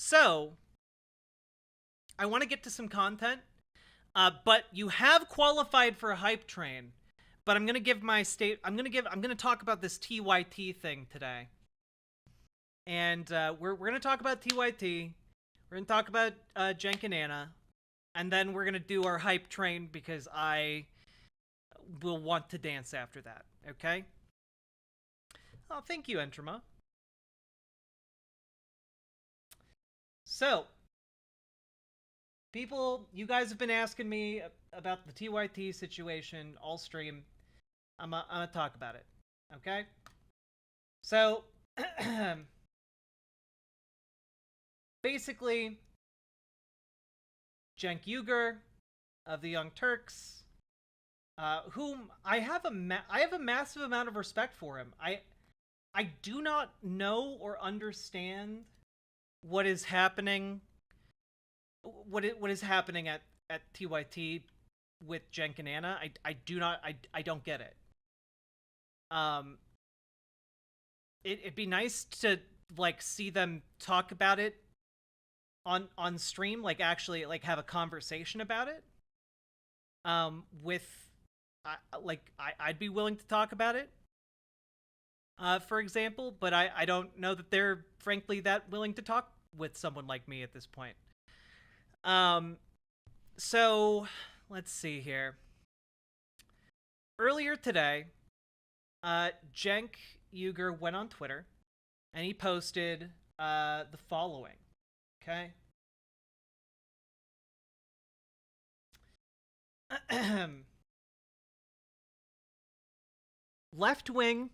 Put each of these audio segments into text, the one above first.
So, I want to get to some content, but you have qualified for a hype train. But I'm gonna give my state. I'm gonna talk about this TYT thing today, and we're gonna talk about TYT. We're gonna talk about Jenk and Anna, and then we're gonna do our hype train because I will want to dance after that. Okay? Oh, thank you, Entrama. So, people, you guys have been asking me about the TYT situation all stream. I'm gonna talk about it. Okay? So, basically, Cenk Uygur of the Young Turks, whom I have a massive amount of respect for him. I do not know or understand what is happening. What is happening at TYT with Cenk and Anna? I do not I don't get it. Um, it'd be nice to like see them talk about it on stream, like actually like have a conversation about it. With I'd be willing to talk about it. For example, but I don't know that they're frankly that willing to talk with someone like me at this point. So let's see here. Earlier today, Cenk Uygur went on Twitter and he posted the following. Okay. Left-wing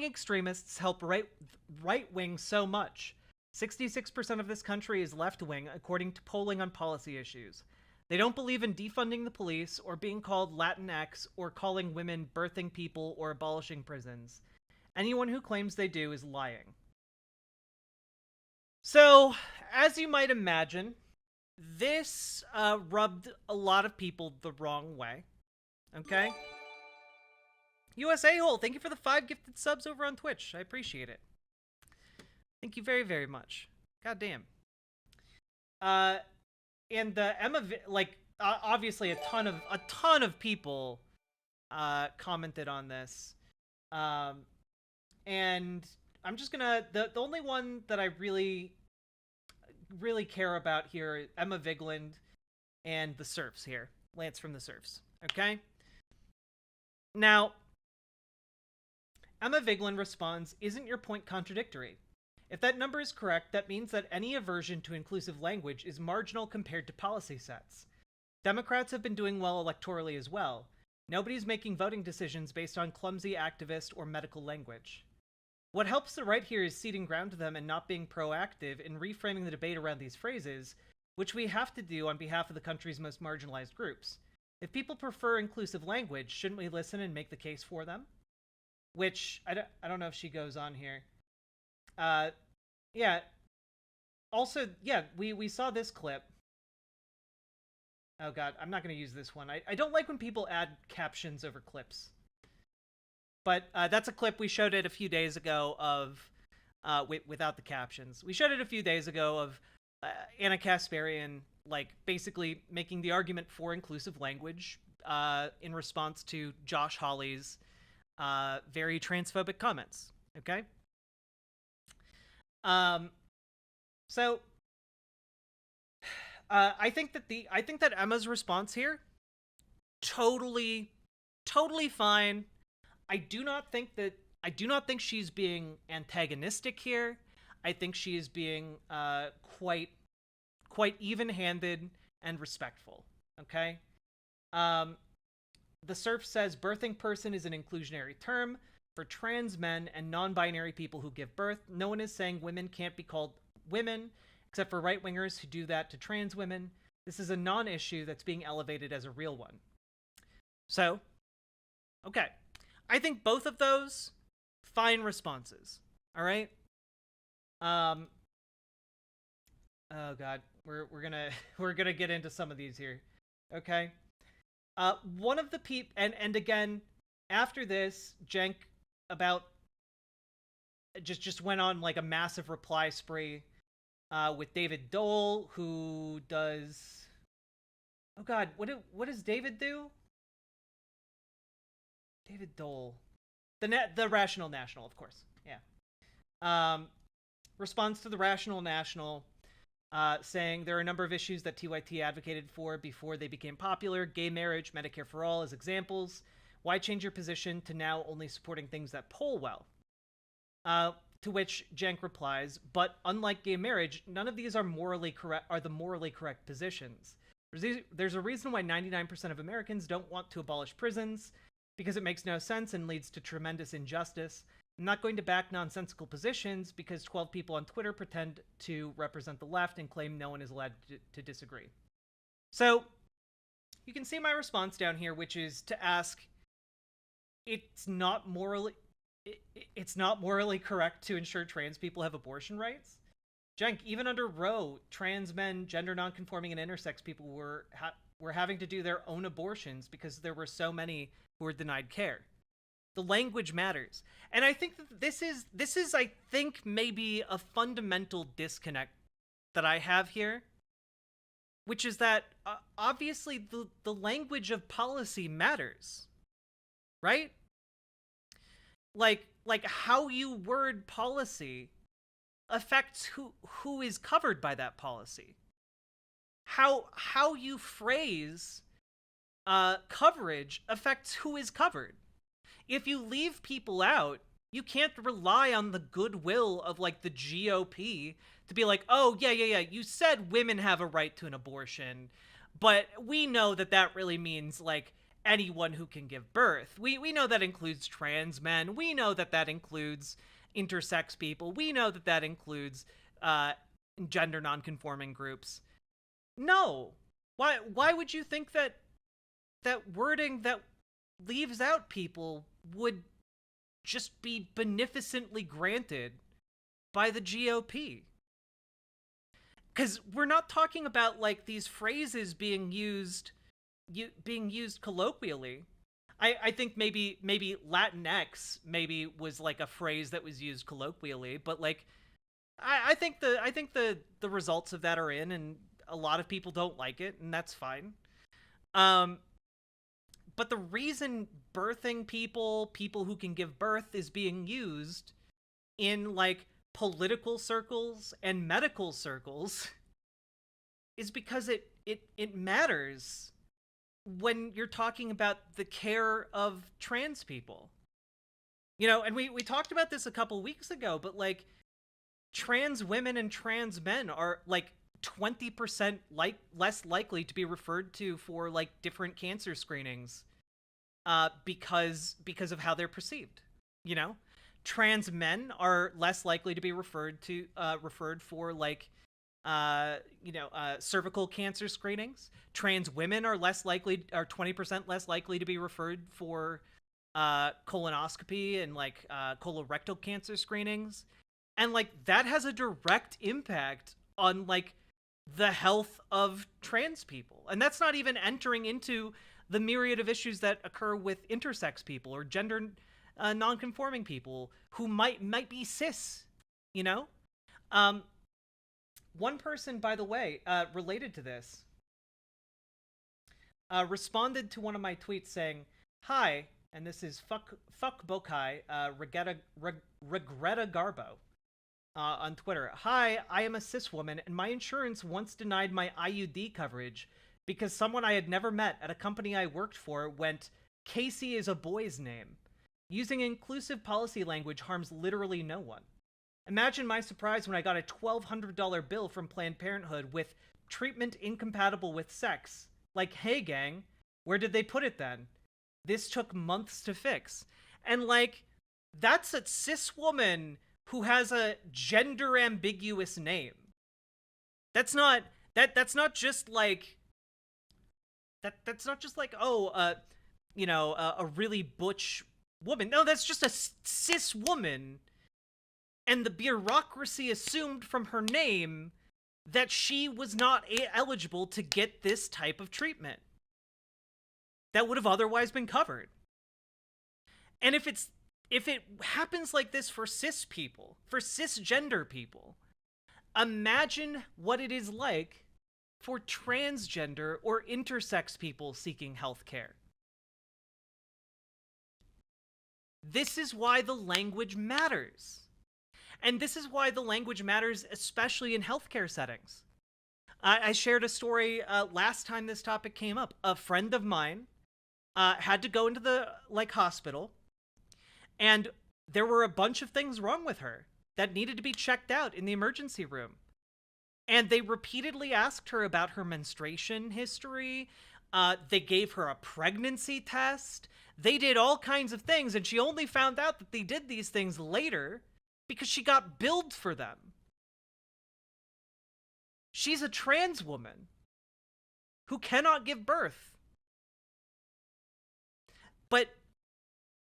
extremists help right-wing so much. 66% of this country is left-wing, according to polling on policy issues. They don't believe in defunding the police, or being called Latinx, or calling women birthing people, or abolishing prisons. Anyone who claims they do is lying. So, as you might imagine, this rubbed a lot of people the wrong way. Okay? USA Hole, thank you for the 5 gifted subs over on Twitch. I appreciate it. Thank you very, very much. God damn. And Emma, like, obviously a ton of people commented on this. And I'm just gonna the only one that I really care about here, Emma Vigland and the Serfs here. Lance from the Serfs. Okay? Now, Emma Vigland responds, "Isn't your point contradictory? If that number is correct, that means that any aversion to inclusive language is marginal compared to policy sets. Democrats have been doing well electorally as well. Nobody's making voting decisions based on clumsy activist or medical language. What helps the right here is ceding ground to them and not being proactive in reframing the debate around these phrases, which we have to do on behalf of the country's most marginalized groups. If people prefer inclusive language, shouldn't we listen and make the case for them?" Which, I don't know if she goes on here. Yeah. Also, yeah, we saw this clip. Oh god, I'm not going to use this one. I don't like when people add captions over clips. But that's a clip we showed it a few days ago of, without the captions. We showed it a few days ago of Anna Kasparian, like, basically making the argument for inclusive language in response to Josh Hawley's very transphobic comments. Okay? So I think that Emma's response here totally fine. I do not think she's being antagonistic here. I think she is being quite even-handed and respectful. Okay? The Surf says birthing person is an inclusionary term for trans men and non-binary people who give birth. No one is saying women can't be called women, except for right-wingers who do that to trans women. This is a non-issue that's being elevated as a real one. So, okay. I think both of those, fine responses. All right? Oh god, we're gonna get into some of these here. Okay? One of the and again, after this, Cenk just went on like a massive reply spree with David Dole, who does... Oh god, what does David do? David Dole. The Rational National, of course. Yeah. Responds to the Rational National, saying there are a number of issues that TYT advocated for before they became popular. Gay marriage, Medicare for all as examples. Why change your position to now only supporting things that poll well? To which Jank replies, but unlike gay marriage, none of these are the morally correct positions. There's a reason why 99% of Americans don't want to abolish prisons, because it makes no sense and leads to tremendous injustice. I'm not going to back nonsensical positions because 12 people on Twitter pretend to represent the left and claim no one is allowed to disagree. So, you can see my response down here, which is to ask, it's not morally correct to ensure trans people have abortion rights. Jenk, even under Roe, trans men, gender nonconforming, and intersex people were having to do their own abortions because there were so many who were denied care. The language matters. And I think that this is I think maybe a fundamental disconnect that I have here, which is that obviously the language of policy matters, right? Like how you word policy affects who is covered by that policy. How you phrase coverage affects who is covered. If you leave people out, you can't rely on the goodwill of, like, the GOP to be like, oh, yeah, you said women have a right to an abortion, but we know that that really means, like, anyone who can give birth. We know that includes trans men. We know that that includes intersex people. We know that that includes gender nonconforming groups. No. Why would you think that wording that leaves out people would just be beneficently granted by the GOP? Because we're not talking about, like, these phrases being used colloquially. I think maybe Latinx maybe was, like, a phrase that was used colloquially, but, like, I think the results of that are in, and a lot of people don't like it, and that's fine. But the reason birthing people who can give birth, is being used in, like, political circles and medical circles is because it matters when you're talking about the care of trans people. You know, and we talked about this a couple weeks ago, but, like, trans women and trans men are, like, 20% less likely to be referred to for, like, different cancer screenings because of how they're perceived. You know, trans men are less likely to be referred for, like, cervical cancer screenings. Trans women are 20% less likely to be referred for colonoscopy and, like, colorectal cancer screenings. And, like, that has a direct impact on, like, the health of trans people. And that's not even entering into the myriad of issues that occur with intersex people or gender non-conforming people who might be cis, you know? One person, by the way, related to this, responded to one of my tweets saying, hi, and this is fuck Bokai, Regretta Garbo. On Twitter. Hi, I am a cis woman, and my insurance once denied my IUD coverage because someone I had never met at a company I worked for went, Casey is a boy's name. Using inclusive policy language harms literally no one. Imagine my surprise when I got a $1,200 bill from Planned Parenthood with treatment incompatible with sex. Like, hey gang, where did they put it then? This took months to fix. And, like, that's a cis woman who has a gender ambiguous name. That's not just like a really butch woman. No, that's just a cis woman, and the bureaucracy assumed from her name that she was not eligible to get this type of treatment that would have otherwise been covered. And if it happens like this for cis people, for cisgender people, Imagine what it is like for transgender or intersex people seeking healthcare. This is why the language matters. And this is why the language matters, especially in healthcare settings. I shared a story last time this topic came up. A friend of mine had to go into the hospital, and there were a bunch of things wrong with her that needed to be checked out in the emergency room. And they repeatedly asked her about her menstruation history. They gave her a pregnancy test. They did all kinds of things, and she only found out that they did these things later because she got billed for them. She's a trans woman who cannot give birth. But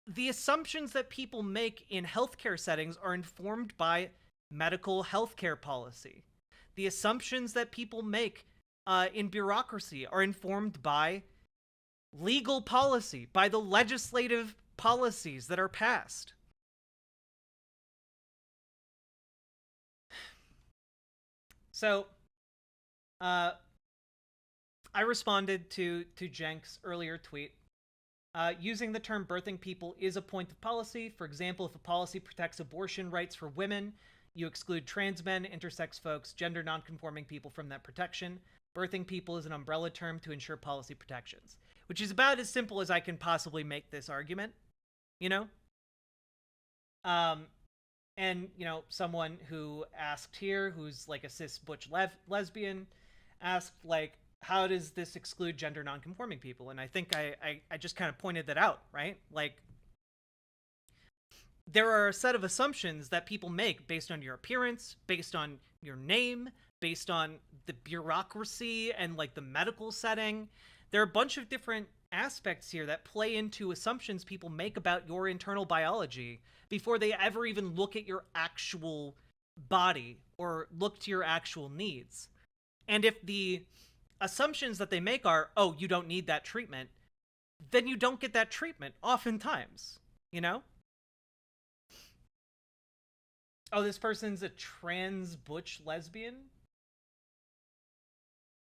the assumptions that people make in healthcare settings are informed by medical healthcare policy. The assumptions that people make in bureaucracy are informed by legal policy, by the legislative policies that are passed. So, I responded to Jenk's earlier tweet. Using the term birthing people is a point of policy. For example, if a policy protects abortion rights for women, you exclude trans men, intersex folks, gender nonconforming people from that protection. Birthing people is an umbrella term to ensure policy protections, which is about as simple as I can possibly make this argument, you know? And, you know, someone who asked here, who's like a cis butch lesbian, asked, like, how does this exclude gender nonconforming people? And I think I just kind of pointed that out, right? Like, there are a set of assumptions that people make based on your appearance, based on your name, based on the bureaucracy and, like, the medical setting. There are a bunch of different aspects here that play into assumptions people make about your internal biology before they ever even look at your actual body or look to your actual needs. And if the assumptions that they make are, oh, you don't need that treatment, then you don't get that treatment, oftentimes, you know? Oh, this person's a trans butch lesbian?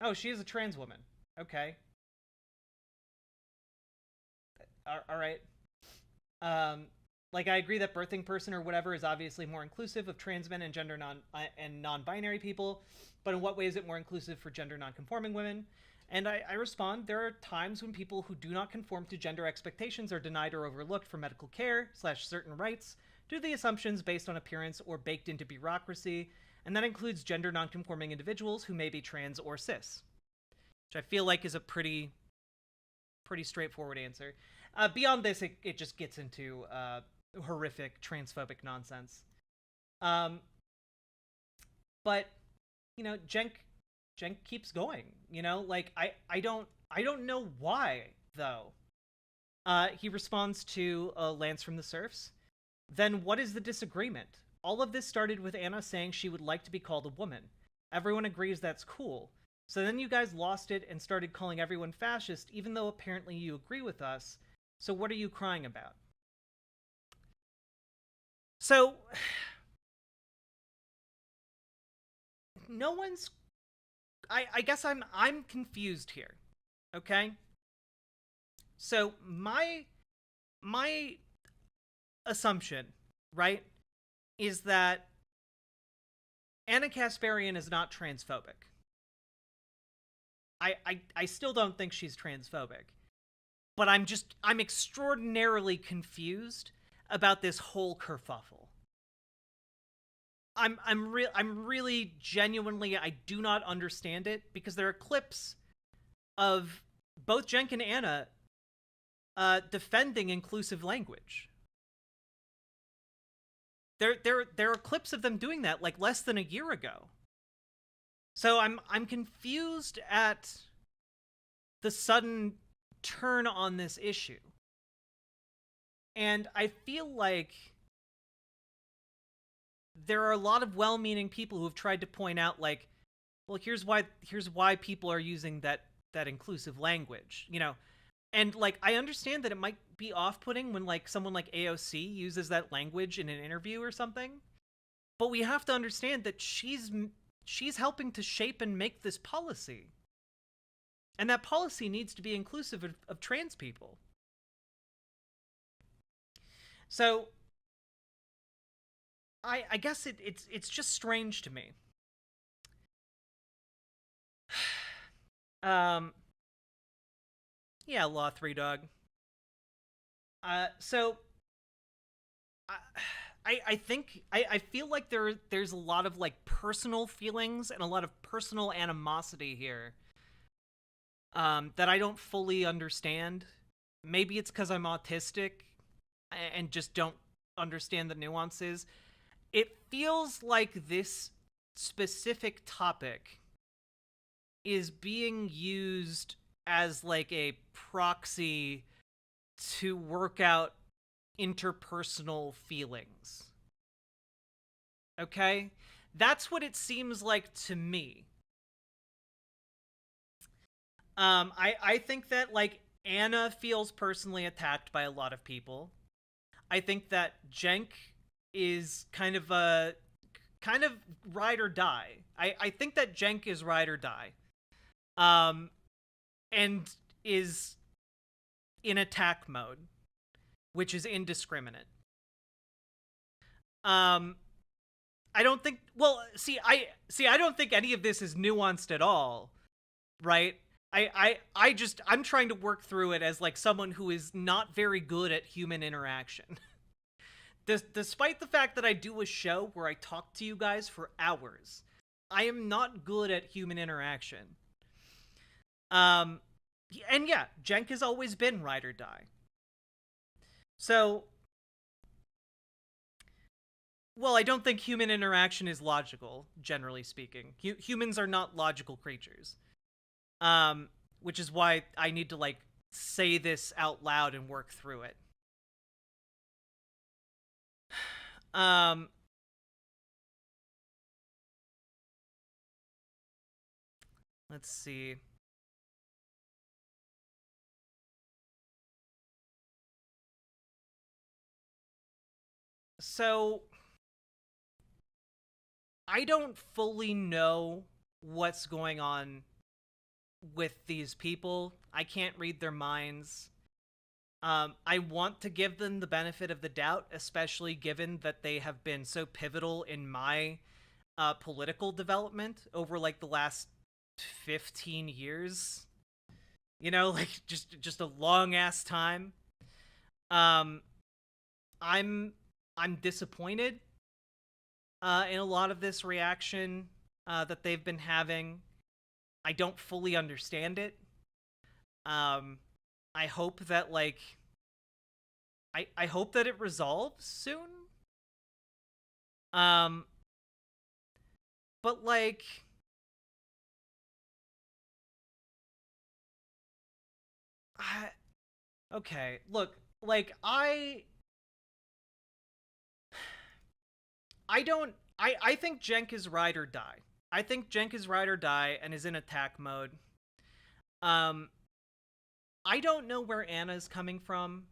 Oh, she is a trans woman. Okay. All right. Like, I agree that birthing person or whatever is obviously more inclusive of trans men and gender non-binary people, but in what way is it more inclusive for gender non-conforming women? And I respond, there are times when people who do not conform to gender expectations are denied or overlooked for medical care / certain rights due to the assumptions based on appearance or baked into bureaucracy, and that includes gender non-conforming individuals who may be trans or cis, which I feel like is a pretty straightforward answer. Beyond this, it just gets into horrific transphobic nonsense. But, you know, Jenk keeps going, you know? Like, I don't know why, though. He responds to Lance from the Surfs. Then what is the disagreement? All of this started with Anna saying she would like to be called a woman. Everyone agrees that's cool. So then you guys lost it and started calling everyone fascist, even though apparently you agree with us. So what are you crying about? So, no one's... I guess I'm confused here, okay? So, my assumption, right, is that Anna Kasparian is not transphobic. I still don't think she's transphobic. But I'm extraordinarily confused about this whole kerfuffle. I'm really genuinely, I do not understand it, because there are clips of both Jenk and Anna defending inclusive language. There are clips of them doing that, like, less than a year ago. So I'm confused at the sudden turn on this issue. And I feel like there are a lot of well-meaning people who have tried to point out, like, well, here's why people are using that inclusive language, you know. And, like, I understand that it might be off-putting when, like, someone like AOC uses that language in an interview or something. But we have to understand that she's she's helping to shape and make this policy. And that policy needs to be inclusive of trans people. So I guess it's just strange to me. Yeah, Law 3 Dog. So I think I feel like there's a lot of like personal feelings and a lot of personal animosity here that I don't fully understand. Maybe it's because I'm autistic and just don't understand the nuances. It feels like this specific topic is being used as like a proxy to work out interpersonal feelings. Okay? That's what it seems like to me. I think that, like, Anna feels personally attacked by a lot of people. I think that Jenk is kind of ride or die. I think that Jenk is ride or die. And is in attack mode, which is indiscriminate. I don't think, well, I don't think any of this is nuanced at all, right? I'm trying to work through it as like someone who is not very good at human interaction. Despite the fact that I do a show where I talk to you guys for hours, I am not good at human interaction. And yeah, Jenk has always been ride or die. So, well, I don't think human interaction is logical, generally speaking. Humans are not logical creatures. Which is why I need to, like, say this out loud and work through it. Let's see. So, I don't fully know what's going on with these people. I can't read their minds. I want to give them the benefit of the doubt, especially given that they have been so pivotal in my political development over like the last 15 years. You know, like just a long ass time. I'm disappointed in a lot of this reaction that they've been having. I don't fully understand it. I hope that, like, I hope that it resolves soon. But, like, okay, look, like, I think Jenk is ride or die. I think Jenk is ride or die and is in attack mode. I don't know where Anna's coming from,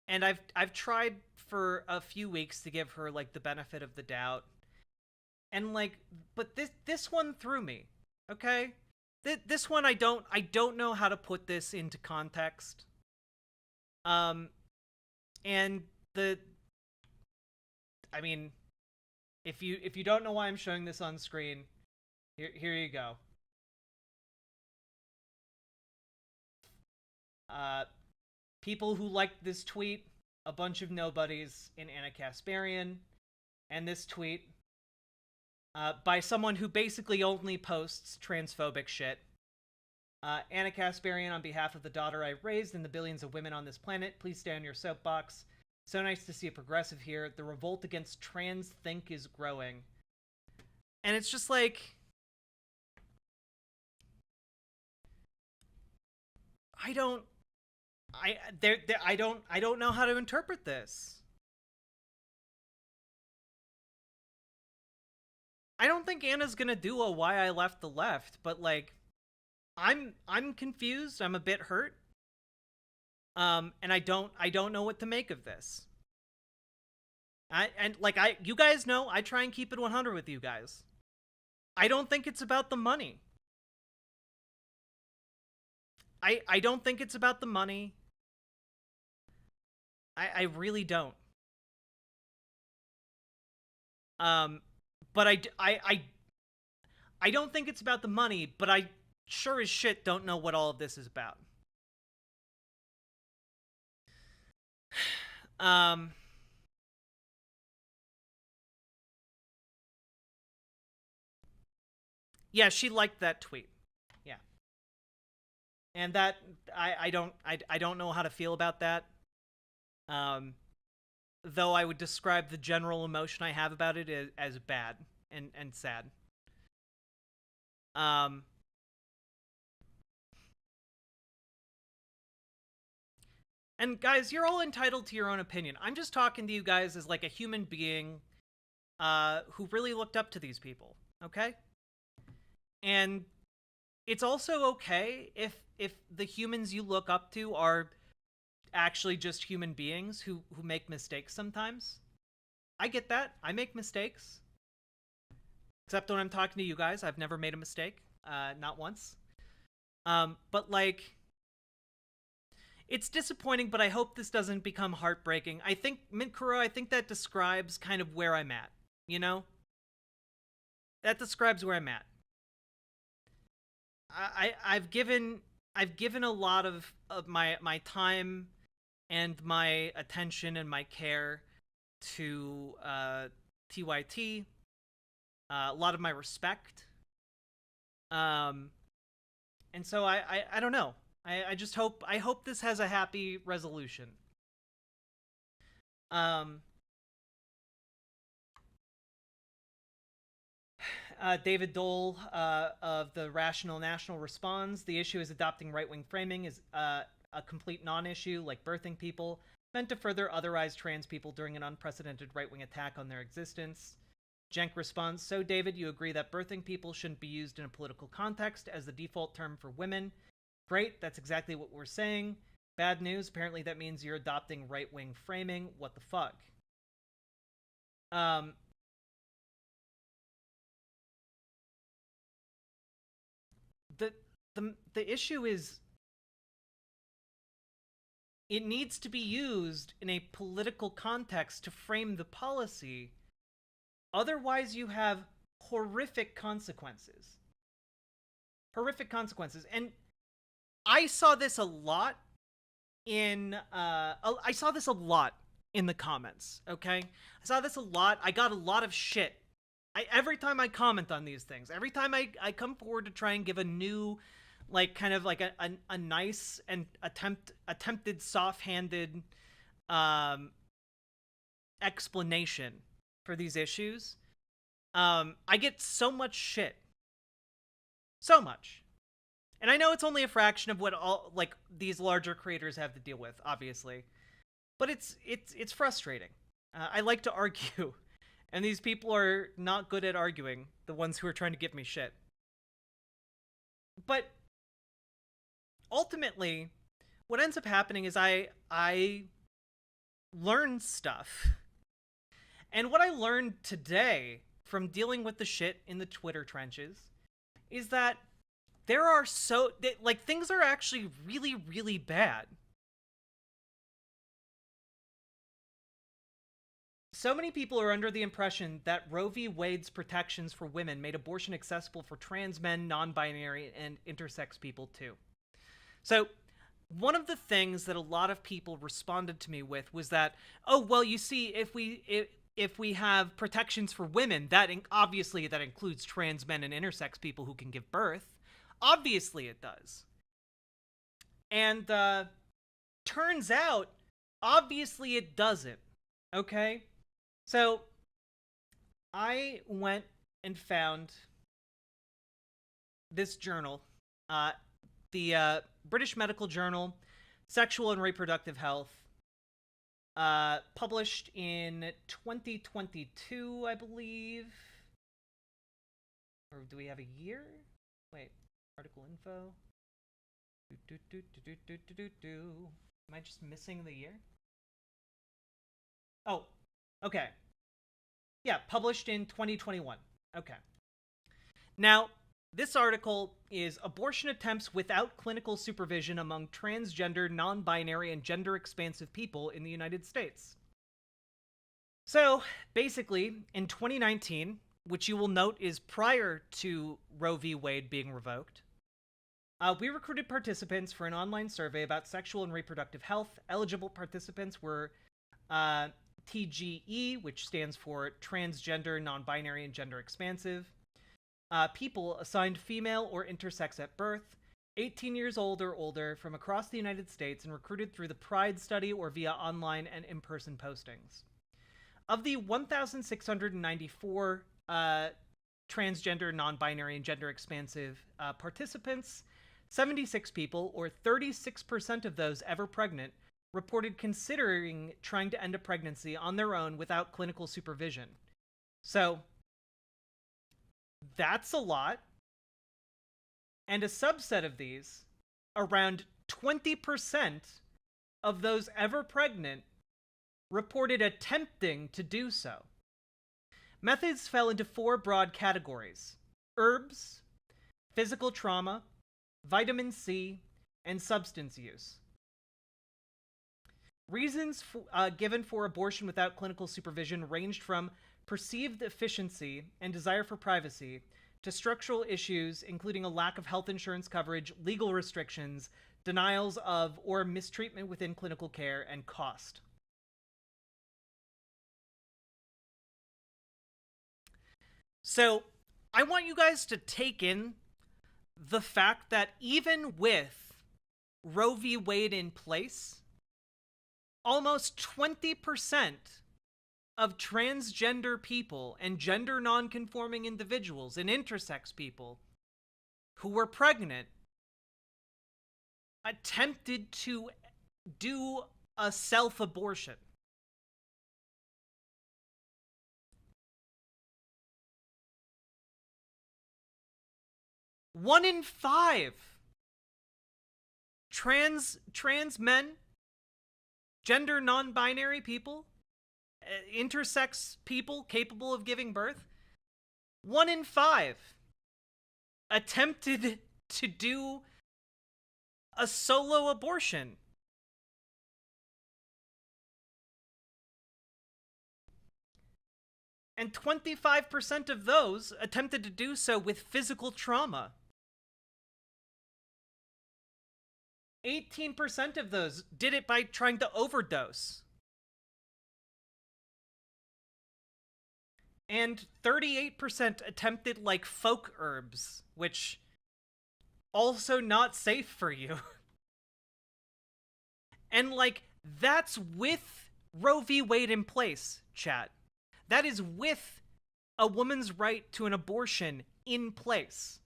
and I've tried for a few weeks to give her like the benefit of the doubt, and like, but this one threw me. Okay, this one I don't know how to put this into context. And I mean, if you don't know why I'm showing this on screen, here you go. People who liked this tweet, a bunch of nobodies in Anna Kasparian, and this tweet by someone who basically only posts transphobic shit. Anna Kasparian, on behalf of the daughter I raised and the billions of women on this planet, please stay on your soapbox. So nice to see a progressive here. The revolt against trans think is growing. And it's just like, I don't know how to interpret this. I don't think Anna's gonna do a why I left the left, but like, I'm confused. I'm a bit hurt. And I don't know what to make of this. You guys know, I try and keep it 100 with you guys. I don't think it's about the money. I don't think it's about the money. I really don't. Um, but I don't think it's about the money, but I sure as shit don't know what all of this is about. Um, yeah, she liked that tweet. Yeah. And that I don't know how to feel about that. Um, though I would describe the general emotion I have about it as bad and sad. Um, and guys, you're all entitled to your own opinion. I'm just talking to you guys as like a human being who really looked up to these people, okay? And it's also okay if the humans you look up to are actually just human beings who make mistakes sometimes. I get that. I make mistakes. Except when I'm talking to you guys, I've never made a mistake. Not once. But like, it's disappointing, but I hope this doesn't become heartbreaking. I think, Minkuro, I think that describes kind of where I'm at, you know? That describes where I'm at. I've given a lot of my time and my attention and my care to TYT, a lot of my respect. And so I don't know. I just hope this has a happy resolution. David Dole of the Rational National responds, the issue is adopting right-wing framing is a complete non-issue, like birthing people, meant to further otherize trans people during an unprecedented right-wing attack on their existence. Jenk responds, so David, you agree that birthing people shouldn't be used in a political context as the default term for women. Great, that's exactly what we're saying. Bad news, apparently that means you're adopting right-wing framing. What the fuck? The the issue is it needs to be used in a political context to frame the policy. Otherwise, you have horrific consequences. Horrific consequences. And I saw this a lot in I saw this a lot in the comments, okay? I saw this a lot. I got a lot of shit. Every time I comment on these things, every time I come forward to try and give a new, like, kind of like a nice and attempted soft-handed explanation for these issues, I get so much shit. So much. And I know it's only a fraction of what all, like, these larger creators have to deal with, obviously. But it's frustrating. I like to argue. And these people are not good at arguing, the ones who are trying to give me shit. But ultimately, what ends up happening is I learn stuff. And what I learned today from dealing with the shit in the Twitter trenches is that there are like, things are actually really, really bad. So many people are under the impression that Roe v. Wade's protections for women made abortion accessible for trans men, non-binary, and intersex people too. So one of the things that a lot of people responded to me with was that, oh, well, you see, if we have protections for women, that obviously that includes trans men and intersex people who can give birth. Obviously it does. And turns out, obviously it doesn't. Okay? So I went and found this journal, the British Medical Journal, Sexual and Reproductive Health, published in 2022, I believe. Or do we have a year? Wait, article info. Am I just missing the year? Oh, okay. Yeah, published in 2021. Okay. Now, this article is abortion attempts without clinical supervision among transgender, non-binary, and gender-expansive people in the United States. So, basically, in 2019, which you will note is prior to Roe v. Wade being revoked, we recruited participants for an online survey about sexual and reproductive health. Eligible participants were TGE, which stands for transgender, non-binary, and gender-expansive. People assigned female or intersex at birth, 18 years old or older, from across the United States, and recruited through the PRIDE study or via online and in-person postings. Of the 1,694 transgender, non-binary, and gender-expansive participants, 76 people, or 36% of those ever pregnant, reported considering trying to end a pregnancy on their own without clinical supervision. So, that's a lot. And a subset of these, around 20% of those ever pregnant, reported attempting to do so. Methods fell into 4 broad categories: herbs, physical trauma, vitamin C, and substance use. Reasons given for abortion without clinical supervision ranged from perceived efficiency and desire for privacy to structural issues, including a lack of health insurance coverage, legal restrictions, denials of or mistreatment within clinical care, and cost. So, I want you guys to take in the fact that even with Roe v. Wade in place, almost 20% of transgender people and gender non-conforming individuals and intersex people who were pregnant attempted to do a self-abortion. One in 5 trans men, gender non-binary people, intersex people capable of giving birth, 1 in 5 attempted to do a solo abortion. And 25% of those attempted to do so with physical trauma. 18% of those did it by trying to overdose. And 38% attempted like folk herbs, which also not safe for you. And like, that's with Roe v. Wade in place, chat. That is with a woman's right to an abortion in place.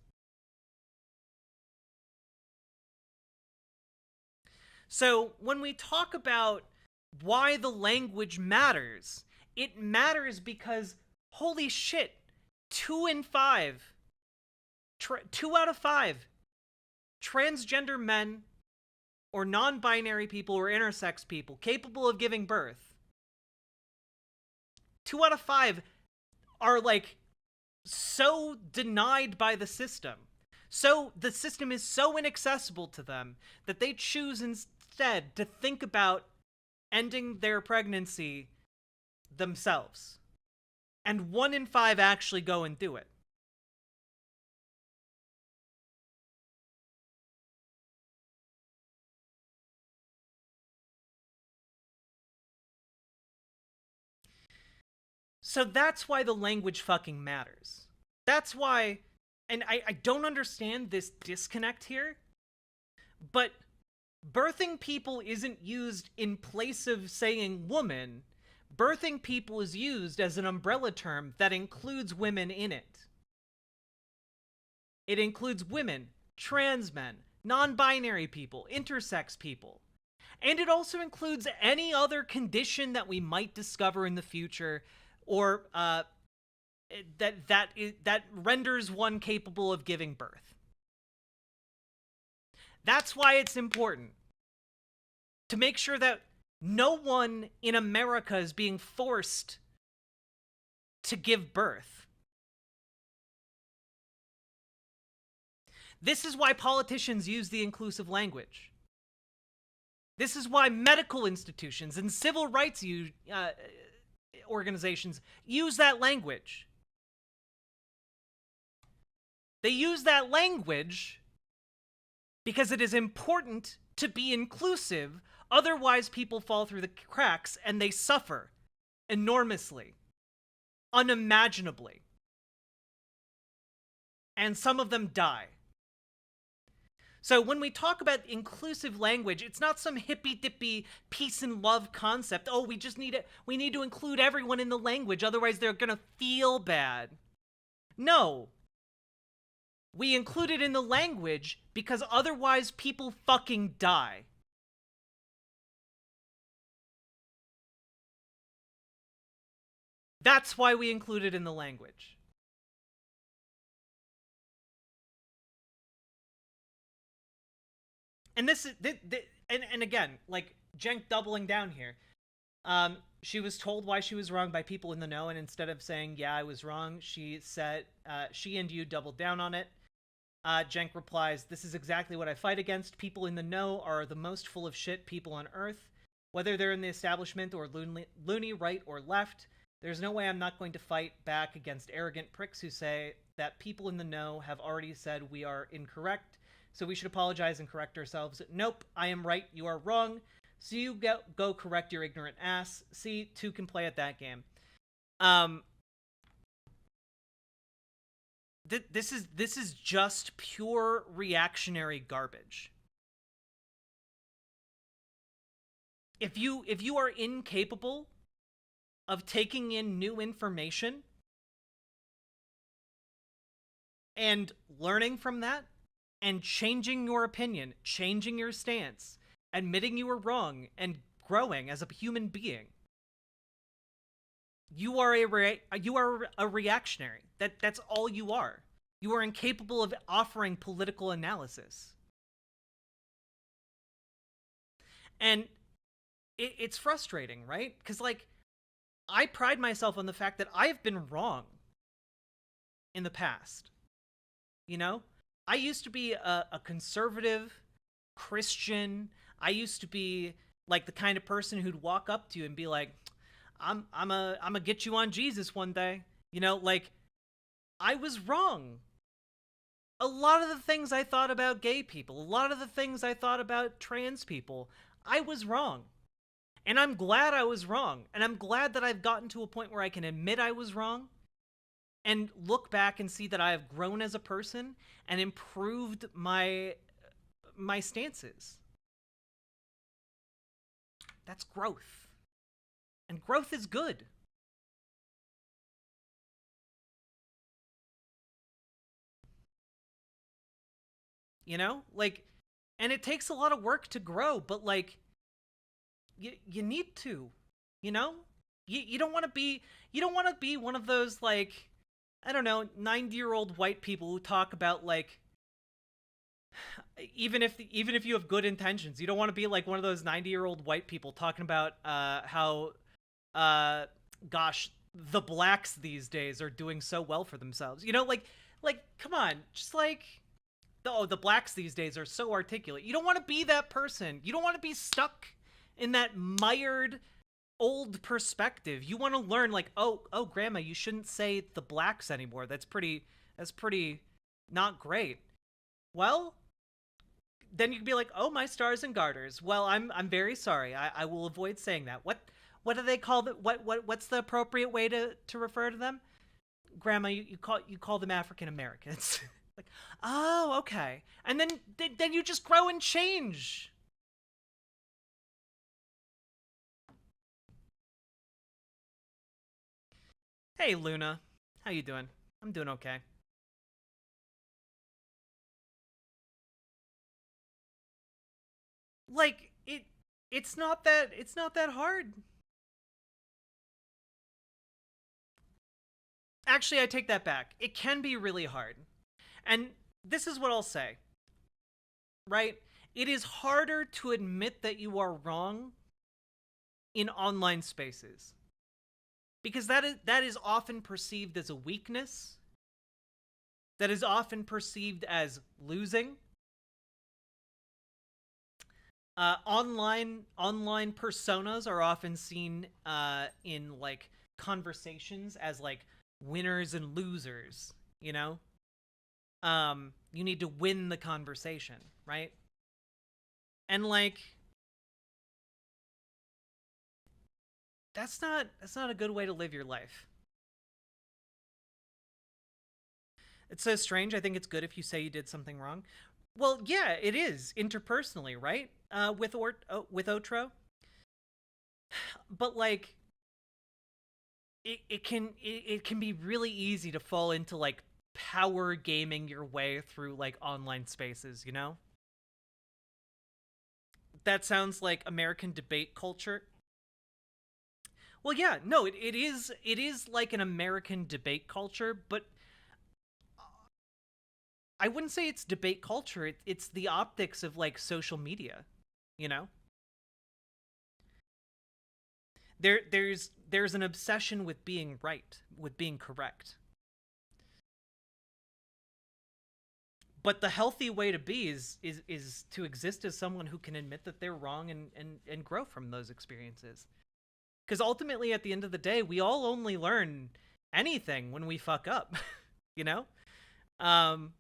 So when we talk about why the language matters, it matters because, holy shit, 2 out of 5 transgender men or non-binary people or intersex people capable of giving birth, 2 out of 5 are like so denied by the system. So the system is so inaccessible to them that they choose instead to think about ending their pregnancy themselves. And 1 in 5 actually go and do it. So that's why the language fucking matters. That's why, and I don't understand this disconnect here, but birthing people isn't used in place of saying woman. Birthing people is used as an umbrella term that includes women in it. It includes women, trans men, non-binary people, intersex people. And it also includes any other condition that we might discover in the future, or that renders one capable of giving birth. That's why it's important to make sure that no one in America is being forced to give birth. This is why politicians use the inclusive language. This is why medical institutions and civil rights organizations use that language. They use that language because it is important to be inclusive. Otherwise, people fall through the cracks and they suffer enormously, unimaginably. And some of them die. So when we talk about inclusive language, it's not some hippy-dippy peace and love concept. Oh, we need to include everyone in the language, otherwise they're gonna feel bad. No. We include it in the language because otherwise people fucking die. That's why we include it in the language. And this is, and again, like, Jenk doubling down here. She was told why she was wrong by people in the know, and instead of saying, yeah, I was wrong, she said, she and you doubled down on it. Jenk replies, this is exactly what I fight against. People in the know are the most full of shit people on Earth. Whether they're in the establishment or loony right or left, there's no way I'm not going to fight back against arrogant pricks who say that people in the know have already said we are incorrect, so we should apologize and correct ourselves. Nope, I am right, you are wrong. So you go correct your ignorant ass. See, two can play at that game. This is just pure reactionary garbage. If you are incapable of taking in new information and learning from that and changing your opinion, changing your stance, admitting you were wrong, and growing as a human being, you are a reactionary. That's all you are. You are incapable of offering political analysis. And it's frustrating, right? Because, like, I pride myself on the fact that I've been wrong in the past. You know? I used to be a conservative Christian. I used to be, like, the kind of person who'd walk up to you and be like, I'm a get you on Jesus one day. You know, like, I was wrong. A lot of the things I thought about gay people, a lot of the things I thought about trans people, I was wrong. And I'm glad I was wrong. And I'm glad that I've gotten to a point where I can admit I was wrong and look back and see that I have grown as a person and improved my stances. That's growth. And growth is good. You know? Like, and it takes a lot of work to grow, but, like, you need to, you know? You don't want to be one of those, like, I don't know, 90-year-old white people who talk about, like, even if you have good intentions, you don't want to be like one of those 90-year-old white people talking about how gosh, the blacks these days are doing so well for themselves. You know, like come on, just like, oh, the blacks these days are so articulate. You don't want to be that person. You don't want to be stuck in that mired old perspective. You want to learn, like, oh, grandma, you shouldn't say the blacks anymore. That's pretty not great. Well, then you can be like, oh, my stars and garters. Well, I'm very sorry. I will avoid saying that. What do they call the what's the appropriate way to refer to them? Grandma, you call them African Americans. Like, oh, okay. And then you just grow and change. Hey, Luna. How you doing? I'm doing okay. Like, it's not that hard. Actually, I take that back. It can be really hard. And this is what I'll say. Right? It is harder to admit that you are wrong in online spaces. Because that is often perceived as a weakness. that is often perceived as losing. Online personas are often seen in like conversations as like winners and losers, you know? You need to win the conversation, right? And like that's not a good way to live your life. It's so strange. I think it's good if you say you did something wrong. Well, yeah, it is interpersonally, right? With Otro, but like it can be really easy to fall into like power gaming your way through like online spaces, you know? That sounds like American debate culture. Well, yeah, no, it is like an American debate culture, but I wouldn't say it's debate culture. It's the optics of like social media, you know? There's an obsession with being right, with being correct. But the healthy way to be is to exist as someone who can admit that they're wrong and grow from those experiences. Because ultimately, at the end of the day, we all only learn anything when we fuck up, you know? Um,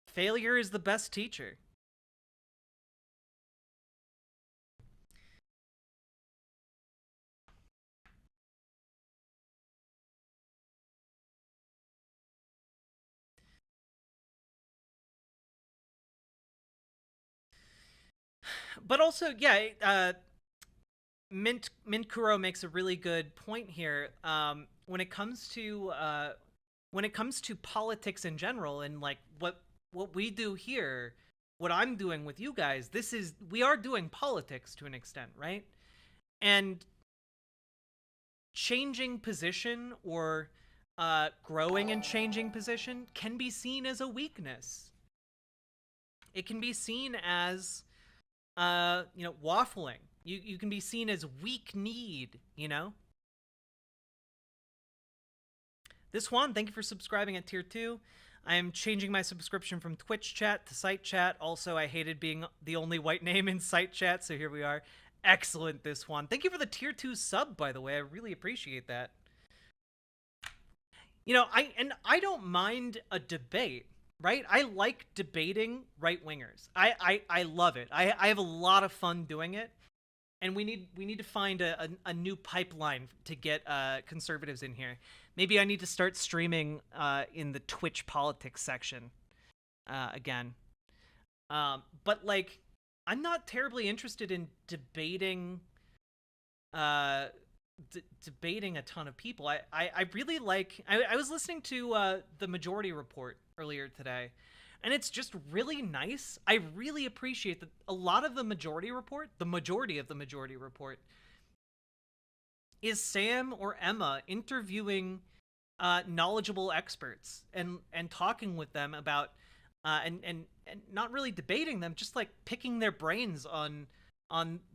Failure is the best teacher. But also, yeah, Mint Kuro makes a really good point here. When it comes to politics in general, and like what we do here, what I'm doing with you guys, we are doing politics to an extent, right? And changing position or growing and changing position can be seen as a weakness. It can be seen as waffling. You can be seen as weak need, you know? This one, thank you for subscribing at tier 2. I am changing my subscription from Twitch chat to site chat. Also, I hated being the only white name in site chat, so here we are. Excellent, this one. Thank you for the tier 2 sub, by the way. I really appreciate that. You know, I don't mind a debate, right? I like debating right wingers. I love it. I have a lot of fun doing it. And we need to find a new pipeline to get conservatives in here. Maybe I need to start streaming in the Twitch politics section again. But like, I'm not terribly interested in debating debating a ton of people. I really like. I was listening to the Majority Report earlier today, and it's just really nice. I really appreciate that a lot of the Majority Report, the majority of the Majority Report, is Sam or Emma interviewing knowledgeable experts and talking with them about and not really debating them, just like picking their brains on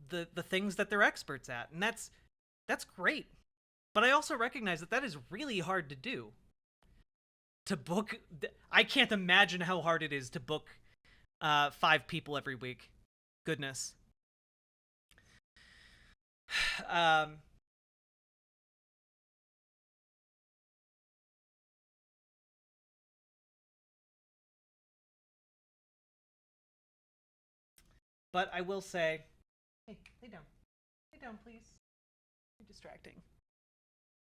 the things that they're experts at, and that's great. But I also recognize that that is really hard to do. To book, I can't imagine how hard it is to book 5 people every week. Goodness. um, but I will say, hey, lay down, please. You're distracting.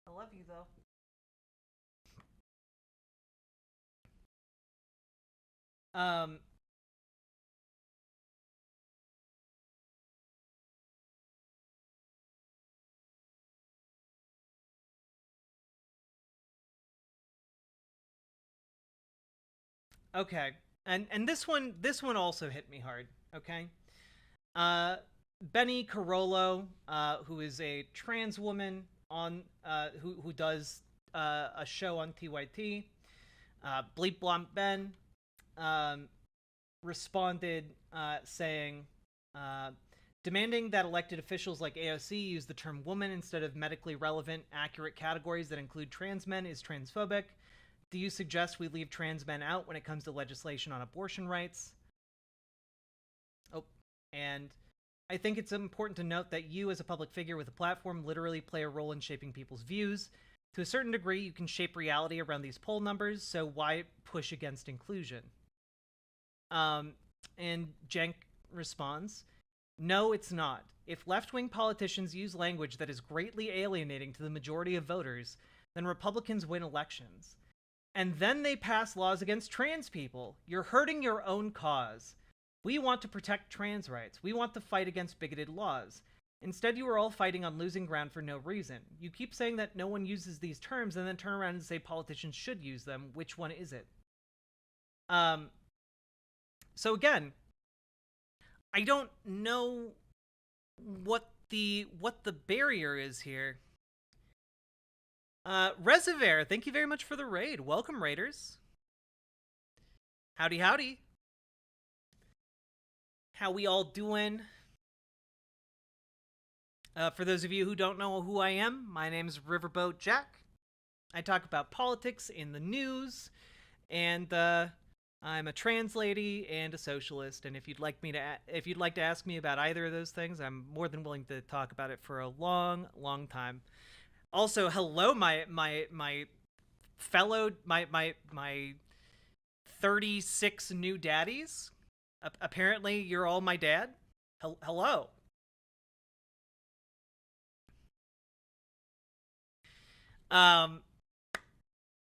I love you though. Um, okay, and this one also hit me hard. Okay, uh, Benny Carollo, who is a trans woman on who does a show on TYT, Bleep Blomp Ben, um, responded saying, uh, demanding that elected officials like AOC use the term woman instead of medically relevant, accurate categories that include trans men is transphobic. do you suggest we leave trans men out when it comes to legislation on abortion rights? Oh, and I think it's important to note that you, as a public figure with a platform, literally play a role in shaping people's views. To a certain degree, you can shape reality around these poll numbers, so why push against inclusion? And Jenk responds, no, it's not. If left-wing politicians use language that is greatly alienating to the majority of voters, then Republicans win elections. And then they pass laws against trans people. You're hurting your own cause. We want to protect trans rights. We want to fight against bigoted laws. Instead, you are all fighting on losing ground for no reason. You keep saying that no one uses these terms and then turn around and say politicians should use them. Which one is it? So again, I don't know what the barrier is here. Reservoir, thank you very much for the raid. Welcome, raiders. Howdy, howdy. How we all doing? For those of you who don't know who I am, my name is Riverboat Jack. I talk about politics in the news, and I'm a trans lady and a socialist. And if you'd like to ask me about either of those things, I'm more than willing to talk about it for a long, long time. Also, hello, my 36 new daddies. Apparently, you're all my dad. Hello.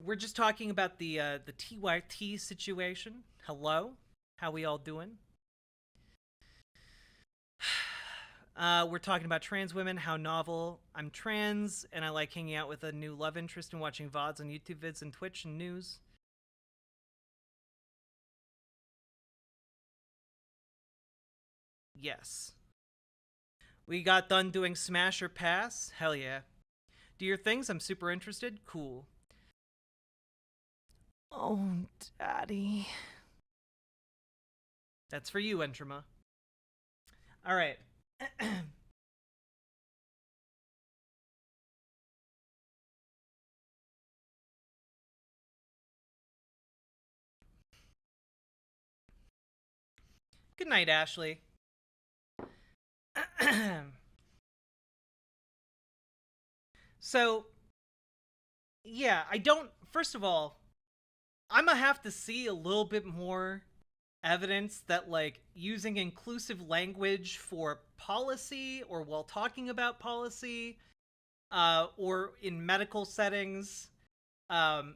We're just talking about the TYT situation. Hello, how we all doing? We're talking about trans women, how novel. I'm trans, and I like hanging out with a new love interest and watching VODs on YouTube vids and Twitch and news. Yes. We got done doing Smash or Pass? Hell yeah. Do your things, I'm super interested. Cool. Oh, daddy. That's for you, Entrama. Alright. Good night, Ashley. So, yeah, first of all, I'm gonna have to see a little bit more evidence that, like, using inclusive language for policy or while talking about policy, or in medical settings, I'm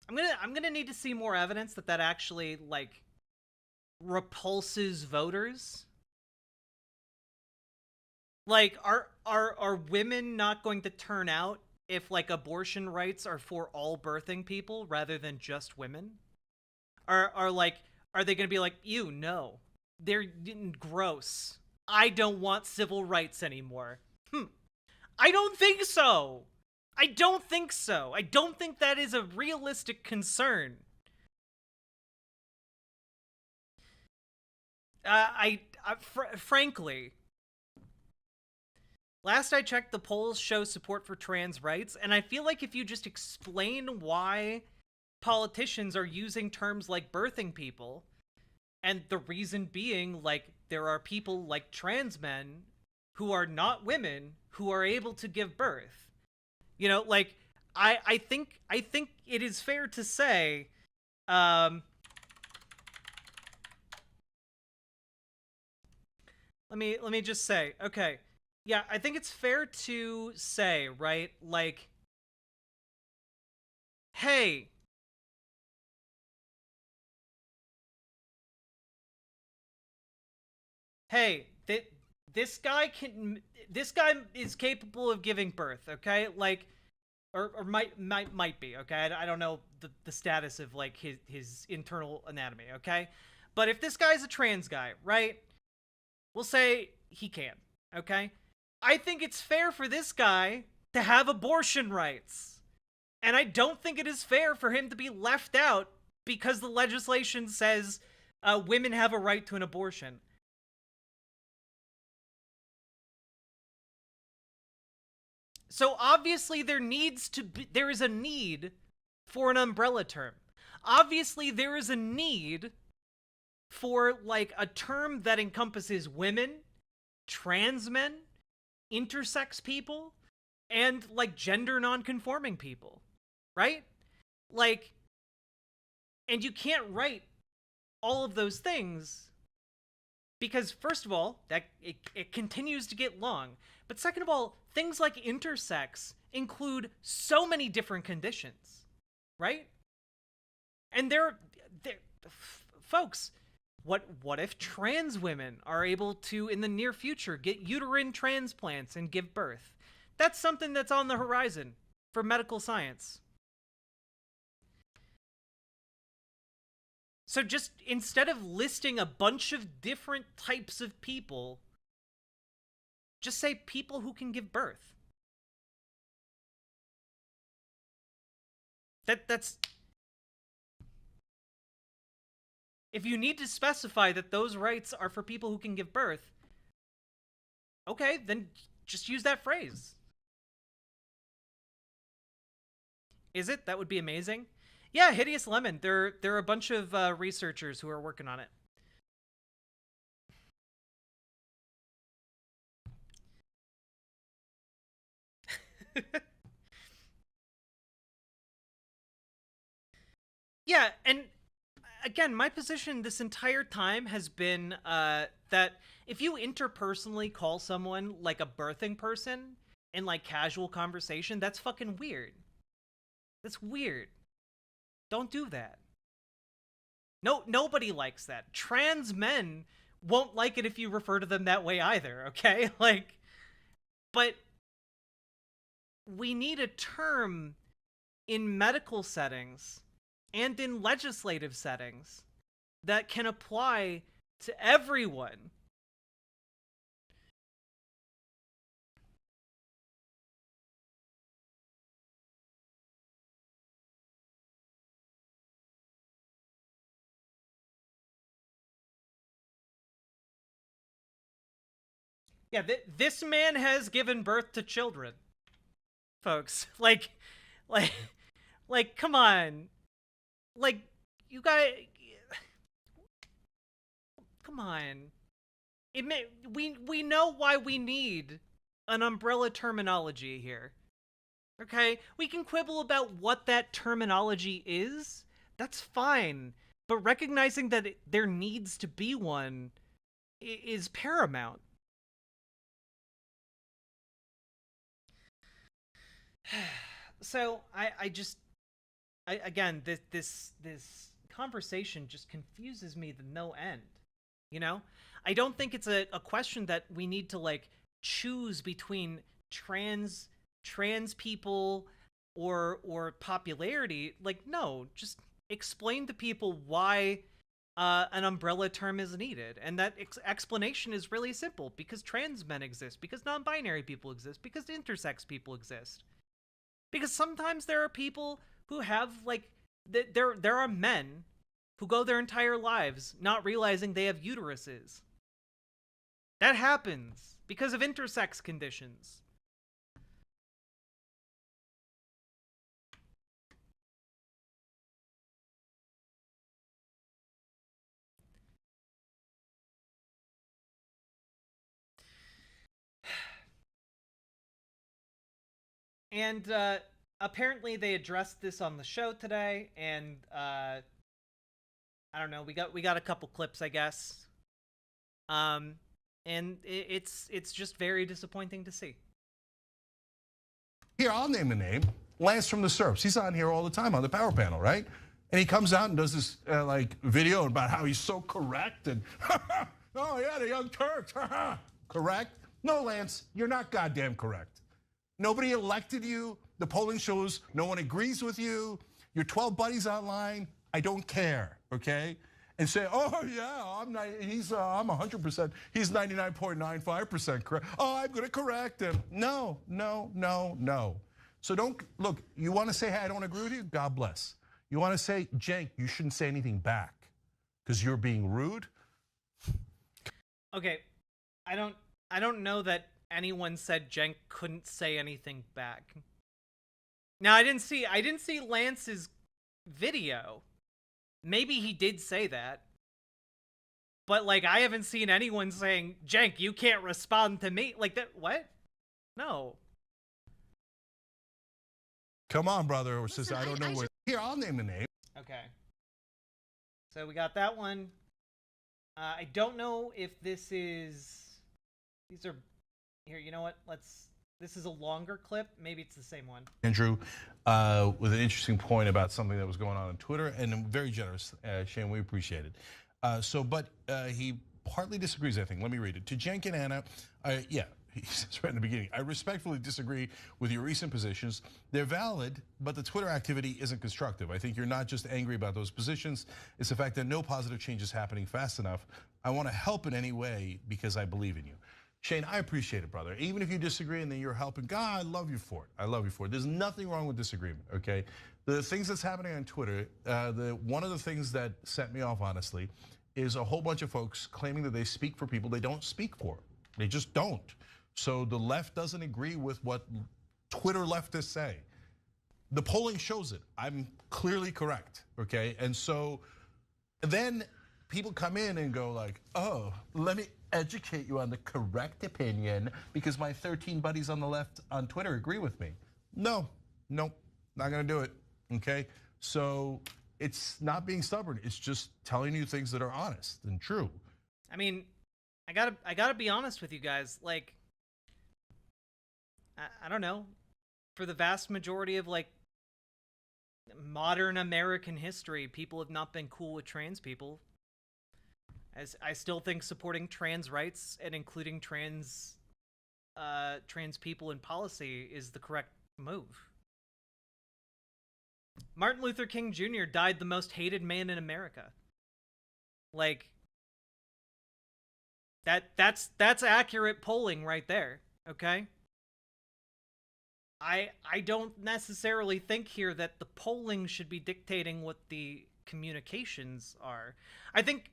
gonna need to see more evidence that actually, like, repulses voters. Like, are women not going to turn out if, like, abortion rights are for all birthing people rather than just women? Are they going to be like, ew, no. They're gross. I don't want civil rights anymore. I don't think so. I don't think so. I don't think that is a realistic concern. Frankly, last I checked, the polls show support for trans rights, and I feel like if you just explain why politicians are using terms like birthing people, and the reason being, like, there are people like trans men who are not women who are able to give birth. You know, like, I think it is fair to say, let me just say, okay, yeah, I think it's fair to say, right, like, hey, this guy is capable of giving birth, okay? Like, or might be, okay? I don't know the status of, like, his internal anatomy, okay? But if this guy's a trans guy, right? We'll say he can, okay? I think it's fair for this guy to have abortion rights. And I don't think it is fair for him to be left out because the legislation says women have a right to an abortion. So obviously there is a need for an umbrella term. Obviously, there is a need for, like, a term that encompasses women, trans men, intersex people, and, like, gender non-conforming people, right? Like, and you can't write all of those things because, first of all, that it continues to get long. But second of all, things like intersex include so many different conditions, right? And they're folks, what if trans women are able to, in the near future, get uterine transplants and give birth? That's something that's on the horizon for medical science. So just, instead of listing a bunch of different types of people, just say people who can give birth. That's... If you need to specify that those rights are for people who can give birth, okay, then just use that phrase. Is it? That would be amazing. Yeah, Hideous Lemon. There are a bunch of researchers who are working on it. Yeah, and again, my position this entire time has been that if you interpersonally call someone, like, a birthing person in, like, casual conversation, that's fucking weird. That's weird. Don't do that. No, nobody likes that. Trans men won't like it if you refer to them that way either, okay? Like, but we need a term in medical settings and in legislative settings that can apply to everyone. Yeah, this man has given birth to children, folks. Like, like, come on. Like, you guys, come on. We know why we need an umbrella terminology here. Okay? We can quibble about what that terminology is. That's fine. But recognizing that there needs to be one is paramount. So again, this conversation just confuses me to no end. You know, I don't think it's a question that we need to, like, choose between trans people or popularity. Like, no, just explain to people why an umbrella term is needed, and that explanation is really simple: because trans men exist, because non-binary people exist, because intersex people exist. Because sometimes there are people who have, like, there are men who go their entire lives not realizing they have uteruses. That happens because of intersex conditions. And apparently they addressed this on the show today, and I don't know, we got a couple clips, I guess. And it's just very disappointing to see. Here, I'll name a name. Lance from the Serps. He's on here all the time on the Power Panel, right? And he comes out and does this like video about how he's so correct and oh yeah, the Young Turks, correct? No, Lance, you're not goddamn correct. Nobody elected you. The polling shows no one agrees with you. Your 12 buddies online. I don't care, okay? And say, oh yeah, I'm 100%. He's 99.95% correct. Oh, I'm gonna correct him. No. So don't look. You want to say, hey, I don't agree with you. God bless. You want to say, Cenk, you shouldn't say anything back because you're being rude. Okay, I don't know that anyone said Cenk couldn't say anything back. Now I didn't see Lance's video, maybe he did say that. But, like, I haven't seen anyone saying, Jenk, you can't respond to me. Like, that, what? No. Come on, brother or sister, I don't know where. Here, I'll name the name. Okay. So we got that one. I don't know if this is... These are... Here, you know what? This is a longer clip. Maybe it's the same one. Andrew, with an interesting point about something that was going on Twitter, and very generous, Shane, we appreciate it. But he partly disagrees, I think. Let me read it. To Jenk and Anna, yeah, he says right in the beginning, I respectfully disagree with your recent positions. They're valid, but the Twitter activity isn't constructive. I think you're not just angry about those positions. It's the fact that no positive change is happening fast enough. I want to help in any way because I believe in you. Shane, I appreciate it, brother. Even if you disagree and then you're helping, God, I love you for it. I love you for it. There's nothing wrong with disagreement, okay? The things that's happening on Twitter, one of the things that set me off, honestly, is a whole bunch of folks claiming that they speak for people they don't speak for. They just don't. So the left doesn't agree with what Twitter leftists say. The polling shows it. I'm clearly correct, okay? And so then people come in and go like, oh, let me educate you on the correct opinion because my 13 buddies on the left on Twitter agree with me. No, nope, not gonna do it, okay? So it's not being stubborn, it's just telling you things that are honest and true. I mean, I gotta be honest with you guys, like, I don't know, for the vast majority of like modern American history, people have not been cool with trans people. As I still think supporting trans rights and including trans people in policy is the correct move. Martin Luther King Jr. died the most hated man in America. Like, that's accurate polling right there, okay? I don't necessarily think here that the polling should be dictating what the communications are. I think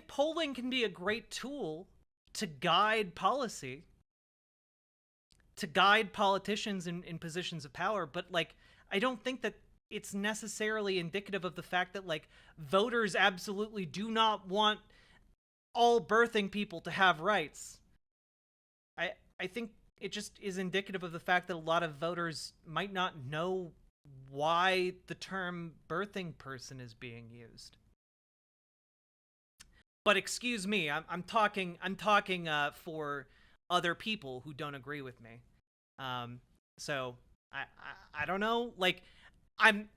polling can be a great tool to guide policy, to guide politicians in positions of power, but like, I don't think that it's necessarily indicative of the fact that like voters absolutely do not want all birthing people to have rights. I think it just is indicative of the fact that a lot of voters might not know why the term birthing person is being used. But excuse me, I'm talking for other people who don't agree with me. So I don't know. Like, I'm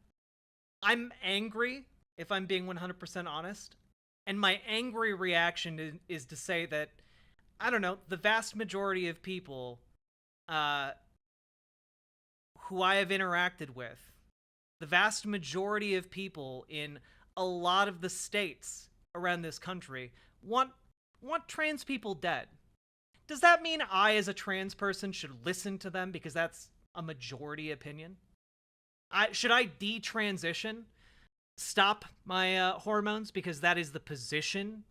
angry, if I'm being 100% honest, and my angry reaction is to say that, I don't know, the vast majority of people who I have interacted with, the vast majority of people in a lot of the states around this country want trans people dead. Does that mean I, as a trans person, should listen to them because that's a majority opinion? Should I detransition? Stop my hormones because that is the position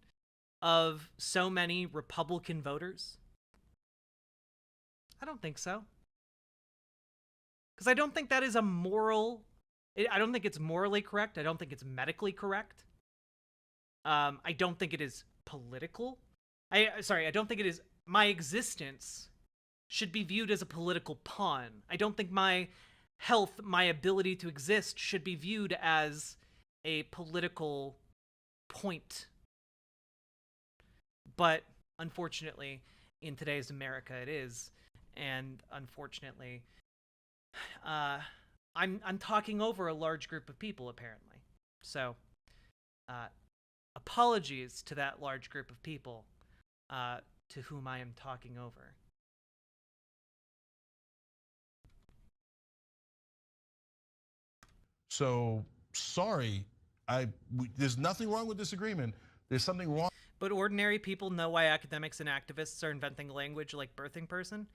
of so many Republican voters? I don't think so. Because I don't think that is a moral... I don't think it's morally correct. I don't think it's medically correct. I don't think it is political. I don't think it is... My existence should be viewed as a political pawn. I don't think my health, my ability to exist, should be viewed as a political point. But unfortunately, in today's America, it is. And unfortunately, I'm talking over a large group of people, apparently. So, apologies to that large group of people to whom I am talking over. So, sorry, there's nothing wrong with disagreement. There's something wrong. But ordinary people know why academics and activists are inventing language like birthing person.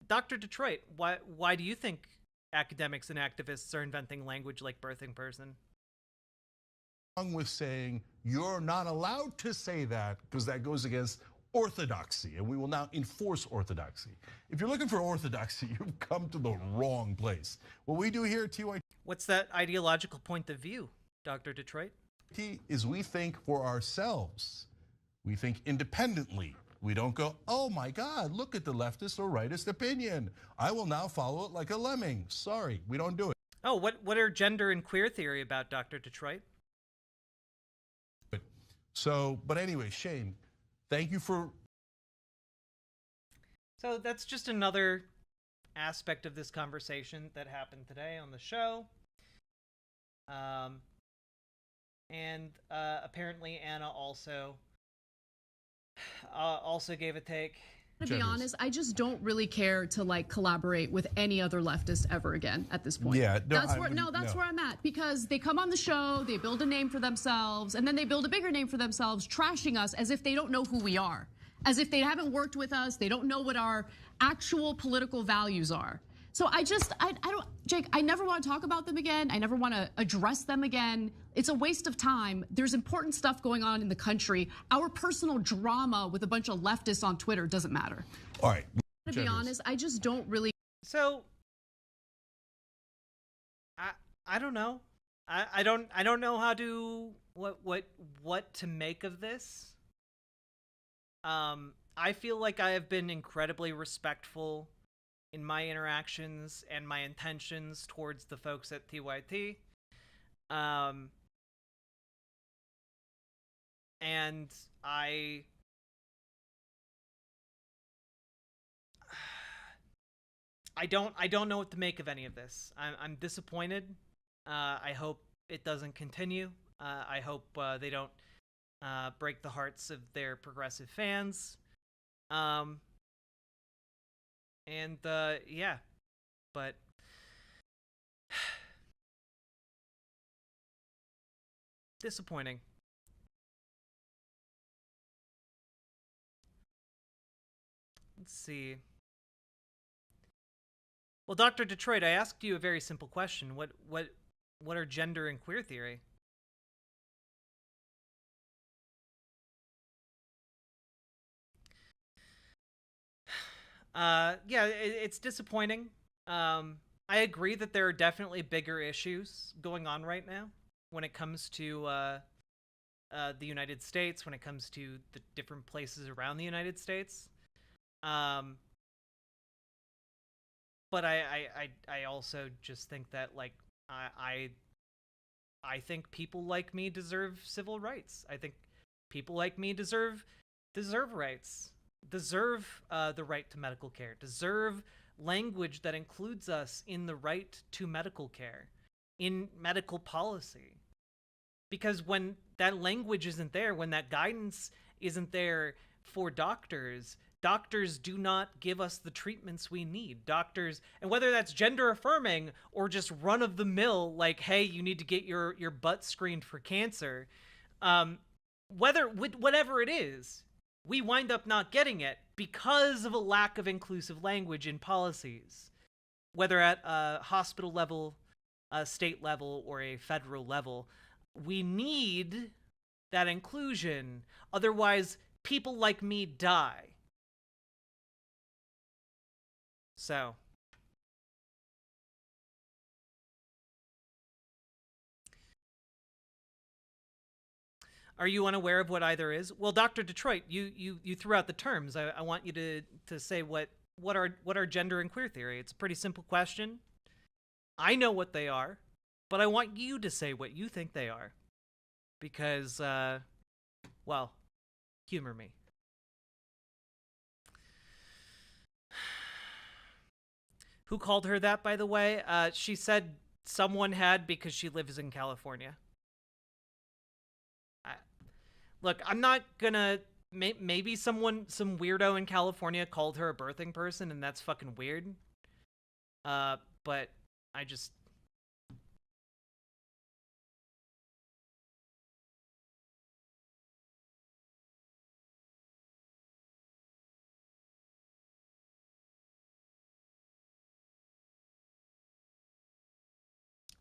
Dr. Detroit, why do you think academics and activists are inventing language like birthing person? Wrong with saying you're not allowed to say that because that goes against orthodoxy, and we will now enforce orthodoxy. If you're looking for orthodoxy, you've come to the wrong place. What we do here at TYT... What's that ideological point of view, Dr. Detroit? Is we think for ourselves. We think independently. We don't go, oh my God, look at the leftist or rightist opinion. I will now follow it like a lemming. Sorry, we don't do it. Oh, what are gender and queer theory about, Dr. Detroit? So, but anyway, Shane, thank you for. So that's just another aspect of this conversation that happened today on the show. And apparently Anna also gave a take. To be honest, I just don't really care to like collaborate with any other leftist ever again at this point. Yeah, that's where I'm at, because they come on the show, they build a name for themselves, and then they build a bigger name for themselves, trashing us as if they don't know who we are, as if they haven't worked with us, they don't know what our actual political values are. So I don't, Jake, I never want to talk about them again. I never want to address them again. It's a waste of time. There's important stuff going on in the country. Our personal drama with a bunch of leftists on Twitter doesn't matter. All right. To be honest, I just don't really. So, I don't know. I don't know how to what to make of this. I feel like I have been incredibly respectful in my interactions and my intentions towards the folks at TYT. And I don't know what to make of any of this. I'm disappointed. I hope it doesn't continue. I hope they don't break the hearts of their progressive fans. And yeah, but disappointing. Let's see. Well, Dr. Detroit, I asked you a very simple question. What are gender and queer theory? Yeah, it's disappointing. I agree that there are definitely bigger issues going on right now when it comes to the United States, when it comes to the different places around the United States. But I also just think that, like, I think people like me deserve civil rights. I think people like me deserve rights, deserve the right to medical care, deserve language that includes us in the right to medical care, in medical policy. Because when that language isn't there, when that guidance isn't there for doctors, doctors do not give us the treatments we need. Doctors, and whether that's gender affirming or just run of the mill, like, hey, you need to get your butt screened for cancer, whatever it is, we wind up not getting it because of a lack of inclusive language in policies, whether at a hospital level, a state level, or a federal level. We need that inclusion. Otherwise, people like me die. So, are you unaware of what either is? Well, Dr. Detroit, you threw out the terms. I want you to say what are gender and queer theory. It's a pretty simple question. I know what they are, but I want you to say what you think they are. Because, well, humor me. Who called her that, by the way? She said someone had because she lives in California. Look, I'm not gonna... Maybe some weirdo in California called her a birthing person, and that's fucking weird. But I just...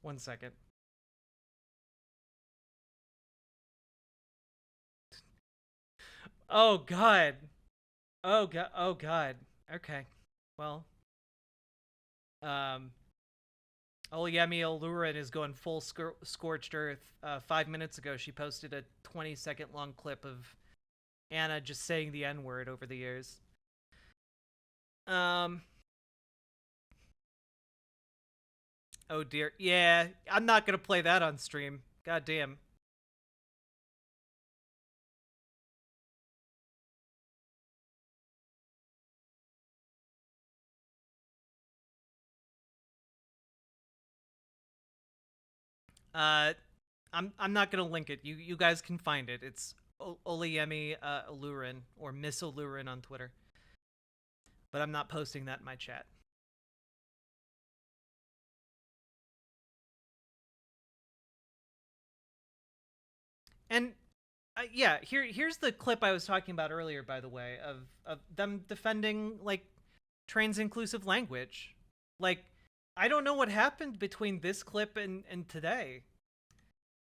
One second. Oh God. Oh God. Oh God. Okay. Well. Olayemi Olurin is going full scorched earth. 5 minutes ago, she posted a 20-second long clip of Anna just saying the N-word over the years. Oh dear. Yeah, I'm not gonna play that on stream. God damn. I'm not gonna link it. You guys can find it. It's Olayemi Olurin, or Miss Olurin on Twitter. But I'm not posting that in my chat. And yeah, here's the clip I was talking about earlier, by the way, of them defending like trans inclusive language. Like, I don't know what happened between this clip and today,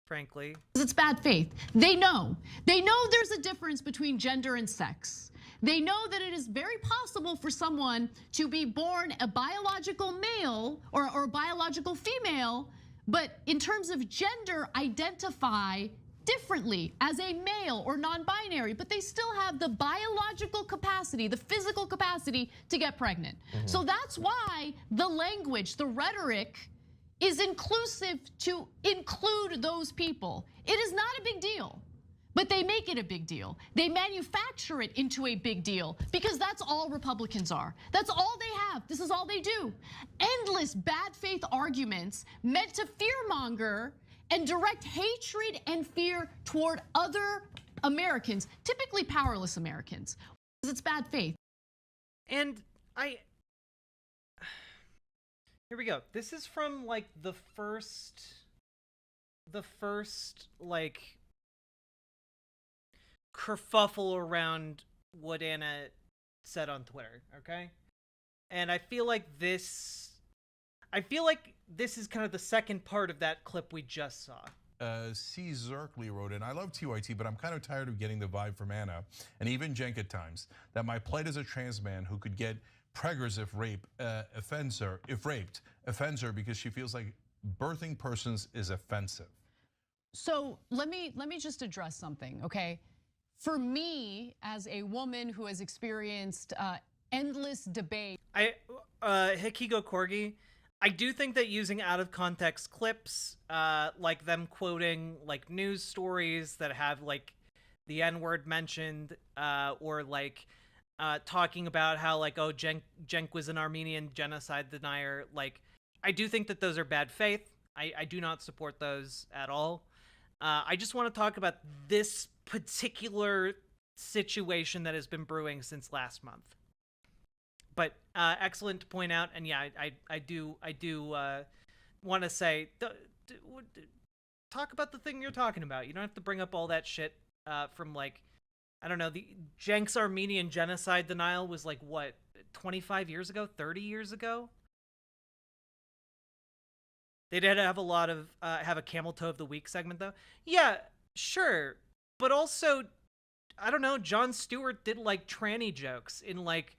frankly. It's bad faith. They know there's a difference between gender and sex. They know that it is very possible for someone to be born a biological male or a biological female, but in terms of gender, identify differently as a male or non-binary, but they still have the biological capacity, the physical capacity to get pregnant. So that's why the language, the rhetoric is inclusive to include those people. It is not a big deal, but they make it a big deal. They manufacture it into a big deal because that's all Republicans are. That's all they have. This is all they do. Endless bad faith arguments meant to fearmonger and direct hatred and fear toward other Americans, typically powerless Americans. It's bad faith. And here we go. This is from like the first like kerfuffle around what Anna said on Twitter, okay? And I feel like this is kind of the second part of that clip we just saw. C. Zerkley wrote in, I love TYT, but I'm kind of tired of getting the vibe from Anna, and even Cenk at times, that my plight as a trans man who could get preggers if raped offends her because she feels like birthing persons is offensive. So let me just address something, okay? For me, as a woman who has experienced endless debate. Hikigo Corgi, I do think that using out of context clips, like them quoting like news stories that have like the N-word mentioned, or like talking about how like, oh, Cenk was an Armenian genocide denier. Like, I do think that those are bad faith. I do not support those at all. I just want to talk about this particular situation that has been brewing since last month. But excellent to point out, and yeah, I do want to say, talk about the thing you're talking about. You don't have to bring up all that shit from like, I don't know, the Cenk's Armenian genocide denial was like what, 25 years ago, 30 years ago. They did have a lot of have a camel toe of the week segment though. Yeah, sure, but also, I don't know, Jon Stewart did like tranny jokes in like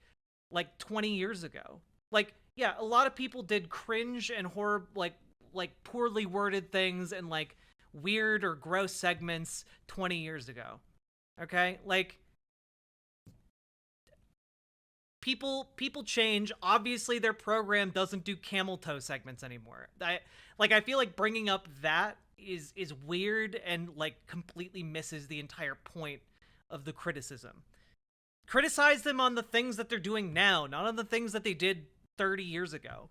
20 years ago. Like, yeah, a lot of people did cringe and horror, like poorly worded things and like weird or gross segments 20 years ago. Okay? Like, people change. Obviously their program doesn't do camel toe segments anymore. I feel like bringing up that is weird and like completely misses the entire point of the criticism. Criticize them on the things that they're doing now, not on the things that they did 30 years ago.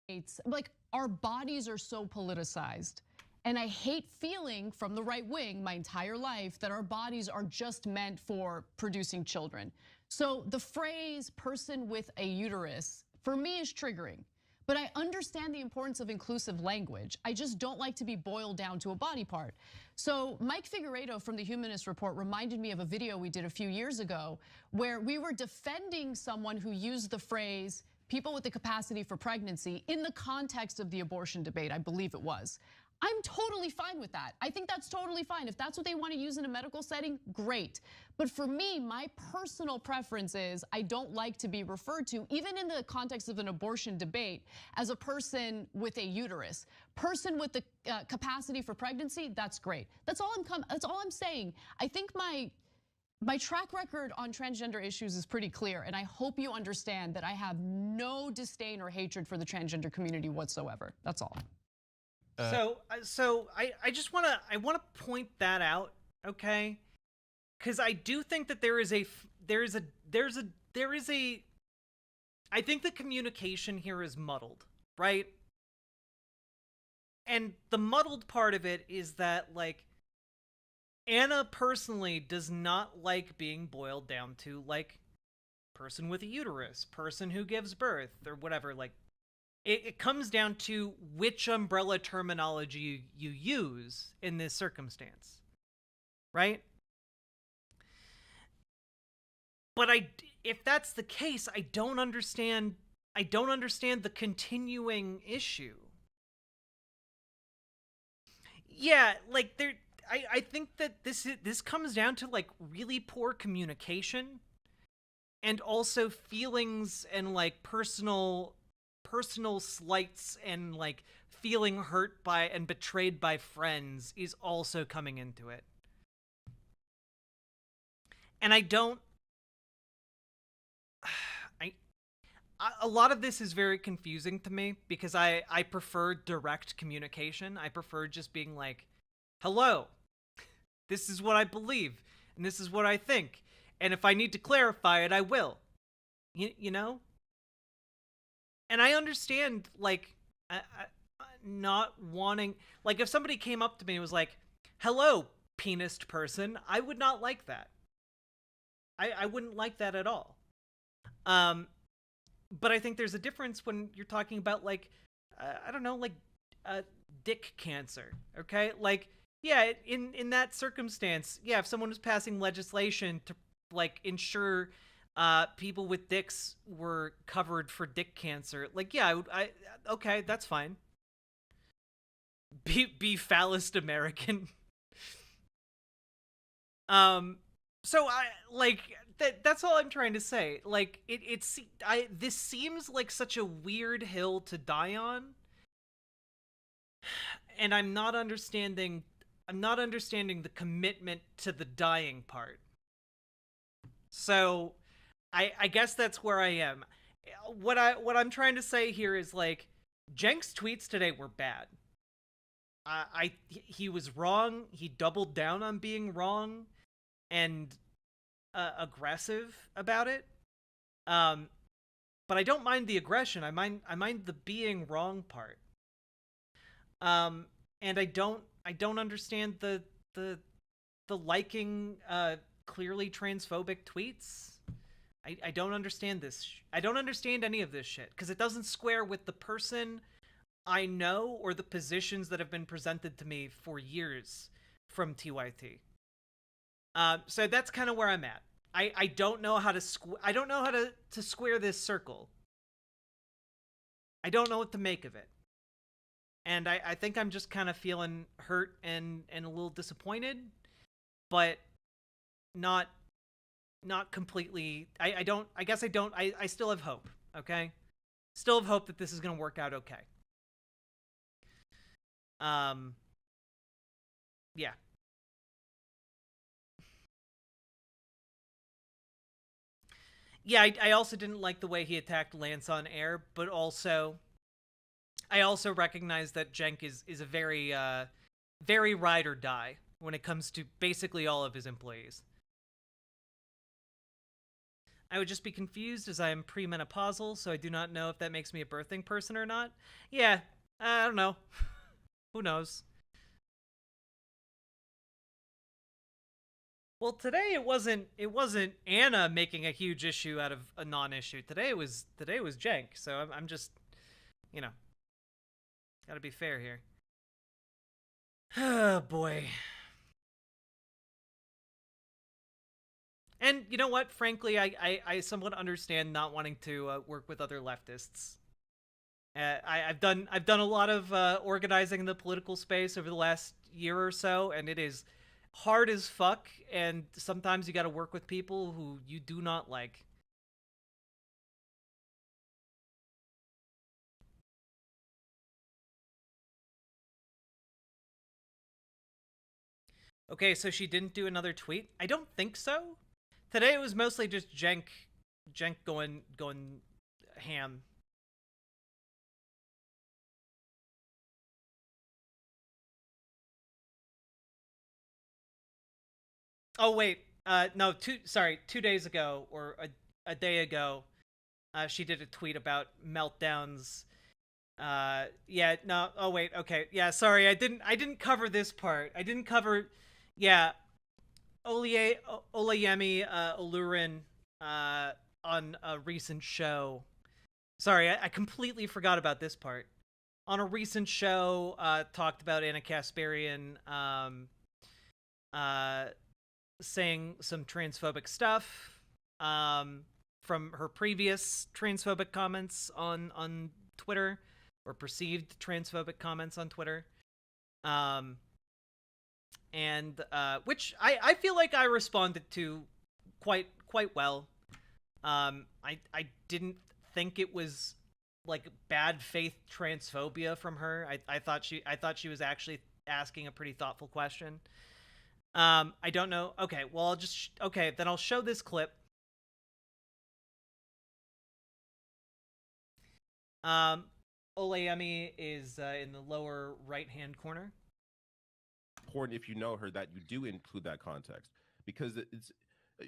It's like our bodies are so politicized. And I hate feeling from the right wing my entire life that our bodies are just meant for producing children. So the phrase person with a uterus for me is triggering. But I understand the importance of inclusive language. I just don't like to be boiled down to a body part. So Mike Figueredo from the Humanist Report reminded me of a video we did a few years ago where we were defending someone who used the phrase people with the capacity for pregnancy in the context of the abortion debate, I believe it was. I'm totally fine with that. I think that's totally fine. If that's what they want to use in a medical setting, great. But for me, my personal preference is I don't like to be referred to, even in the context of an abortion debate, as a person with a uterus. Person with the capacity for pregnancy, that's great. That's all I'm saying. I think my track record on transgender issues is pretty clear, and I hope you understand that I have no disdain or hatred for the transgender community whatsoever. That's all. So I just want to point that out, okay? Because I do think that there is a I think the communication here is muddled, right? And the muddled part of it is that, like, Anna personally does not like being boiled down to, like, person with a uterus, person who gives birth, or whatever. Like, it comes down to which umbrella terminology you use in this circumstance, right? But if that's the case, I don't understand the continuing issue. Yeah, like I think that this comes down to, like, really poor communication, and also feelings and, like, personal slights, and, like, feeling hurt by and betrayed by friends is also coming into it. And a lot of this is very confusing to me, because I prefer direct communication. I prefer just being like, hello, this is what I believe, and this is what I think, and if I need to clarify it, I will. You know? And I understand, like, not wanting, like, if somebody came up to me and was like, hello, penised person, I would not like that. I wouldn't like that at all. But I think there's a difference when you're talking about, like, I don't know, like, dick cancer, okay? Like, yeah, in that circumstance, yeah, if someone was passing legislation to, like, ensure people with dicks were covered for dick cancer, like, yeah, okay, that's fine. Be phallist American. So I, like, that's all I'm trying to say. Like, this seems like such a weird hill to die on, and I'm not understanding the commitment to the dying part. So I guess that's where I am. What I'm trying to say here is, like, Jenk's tweets today were bad. He was wrong. He doubled down on being wrong and aggressive about it. But I don't mind the aggression. I mind the being wrong part. And I don't understand the liking clearly transphobic tweets. I don't understand this. I don't understand any of this shit, because it doesn't square with the person I know or the positions that have been presented to me for years from TYT. So that's kind of where I'm at. I don't know how to square this circle. I don't know what to make of it. And I think I'm just kind of feeling hurt and a little disappointed, but not completely. I still have hope, okay? Still have hope that this is going to work out okay. Yeah. Yeah, I also didn't like the way he attacked Lance on air, but also I also recognize that Jenk is a very very ride or die when it comes to basically all of his employees. I would just be confused, as I am premenopausal, so I do not know if that makes me a birthing person or not. Yeah, I don't know. Who knows? Well, today it wasn't Anna making a huge issue out of a non-issue. Today it was Jenk. So I'm just, you know, gotta be fair here. Oh boy. And you know what? Frankly, I somewhat understand not wanting to work with other leftists. I've done a lot of organizing in the political space over the last year or so, and it is hard as fuck. And sometimes you got to work with people who you do not like. Okay, so she didn't do another tweet? I don't think so. Today it was mostly just Jenk going ham. Oh wait, no, 2 days ago or a day ago, she did a tweet about meltdowns. Yeah, no, oh wait, okay, yeah, sorry, I didn't cover this part. I didn't cover, yeah, Olayemi Olurin on a recent show. Sorry, I completely forgot about this part. On a recent show, talked about Anna Kasparian saying some transphobic stuff from her previous transphobic comments on Twitter, or perceived transphobic comments on Twitter. And which I feel like I responded to quite well. I didn't think it was like bad faith transphobia from her. I thought she was actually asking a pretty thoughtful question. I don't know. Okay, well I'll just okay, then I'll show this clip. Olayemi is in the lower right-hand corner. Important if you know her that you do include that context, because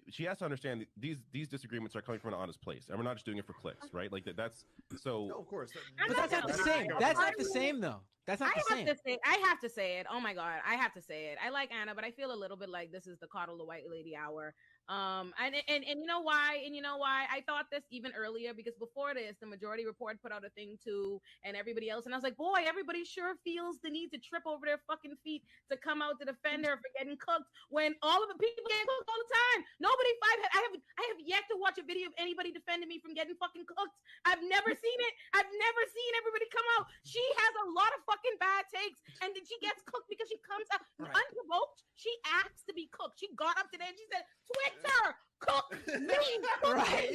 she has to understand these disagreements are coming from an honest place, and we're not just doing it for clicks, right? Like that's so. No, of course. But that's not the same. That's not the same, though. That's not the same. I have to say it. Oh my God, I have to say it. I like Anna, but I feel a little bit like this is the coddle the white lady hour. And you know why? And you know why? I thought this even earlier, because before this, the Majority Report put out a thing too, and everybody else, and I was like, boy, everybody sure feels the need to trip over their fucking feet to come out to defend her for getting cooked when all of the people get cooked all the time. I have yet to watch a video of anybody defending me from getting fucking cooked. I've never seen it. I've never seen everybody come out. She has a lot of fucking bad takes, and then she gets cooked because she comes out unprovoked. She asked to be cooked. She got up today and she said, Twitter, cook me. Right.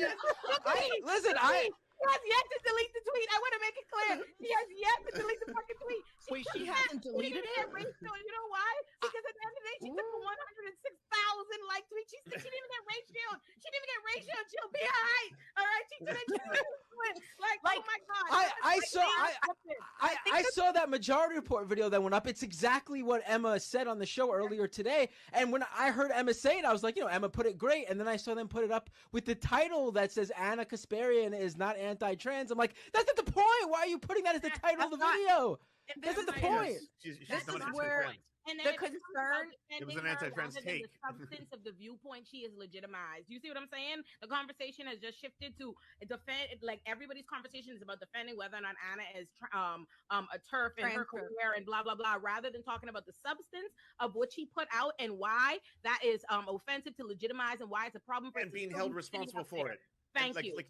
Listen, She has yet to delete the tweet. I want to make it clear. She has yet to delete the fucking tweet. Wait, she hasn't deleted it? You know why? Because at the end of the day, she took a 106,000 like tweet. She didn't even get ratioed. She didn't even get ratioed. She'll be all right. All right. She didn't get like, oh my God. I saw that Majority Report video that went up. It's exactly what Emma said on the show earlier today. And when I heard Emma say it, I was like, Emma put it great. And then I saw them put it up with the title that says Anna Kasparian is not anti-trans. I'm like, that's not the point. Why are you putting that as the title of the video? That's not the point. She's this is where the concern. It was an anti-trans take. The substance of the viewpoint, she is legitimized. You see what I'm saying? The conversation has just shifted to defend. Like everybody's conversation is about defending whether or not Anna is a TERF in her career and blah blah blah, rather than talking about the substance of what she put out and why that is offensive to legitimize and why it's a problem for and being held responsible for it. Thank you. Like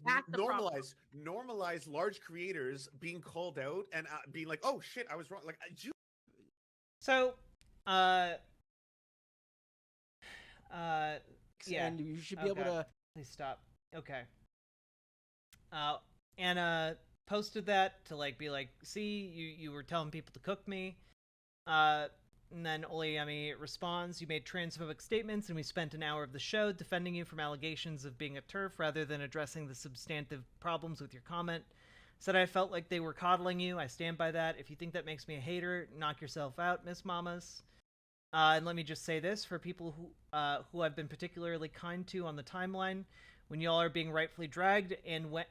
normalize large creators being called out and being like, oh shit, I was wrong. Like, so, yeah. And you should be able to. Please stop. Okay. Anna posted that to be like, see, you were telling people to cook me. And then Olayemi responds, you made transphobic statements and we spent an hour of the show defending you from allegations of being a TERF rather than addressing the substantive problems with your comment. Said I felt like they were coddling you. I stand by that. If you think that makes me a hater, knock yourself out, Miss Mamas. And let me just say this for people who I've been particularly kind to on the timeline. When y'all are being rightfully dragged and when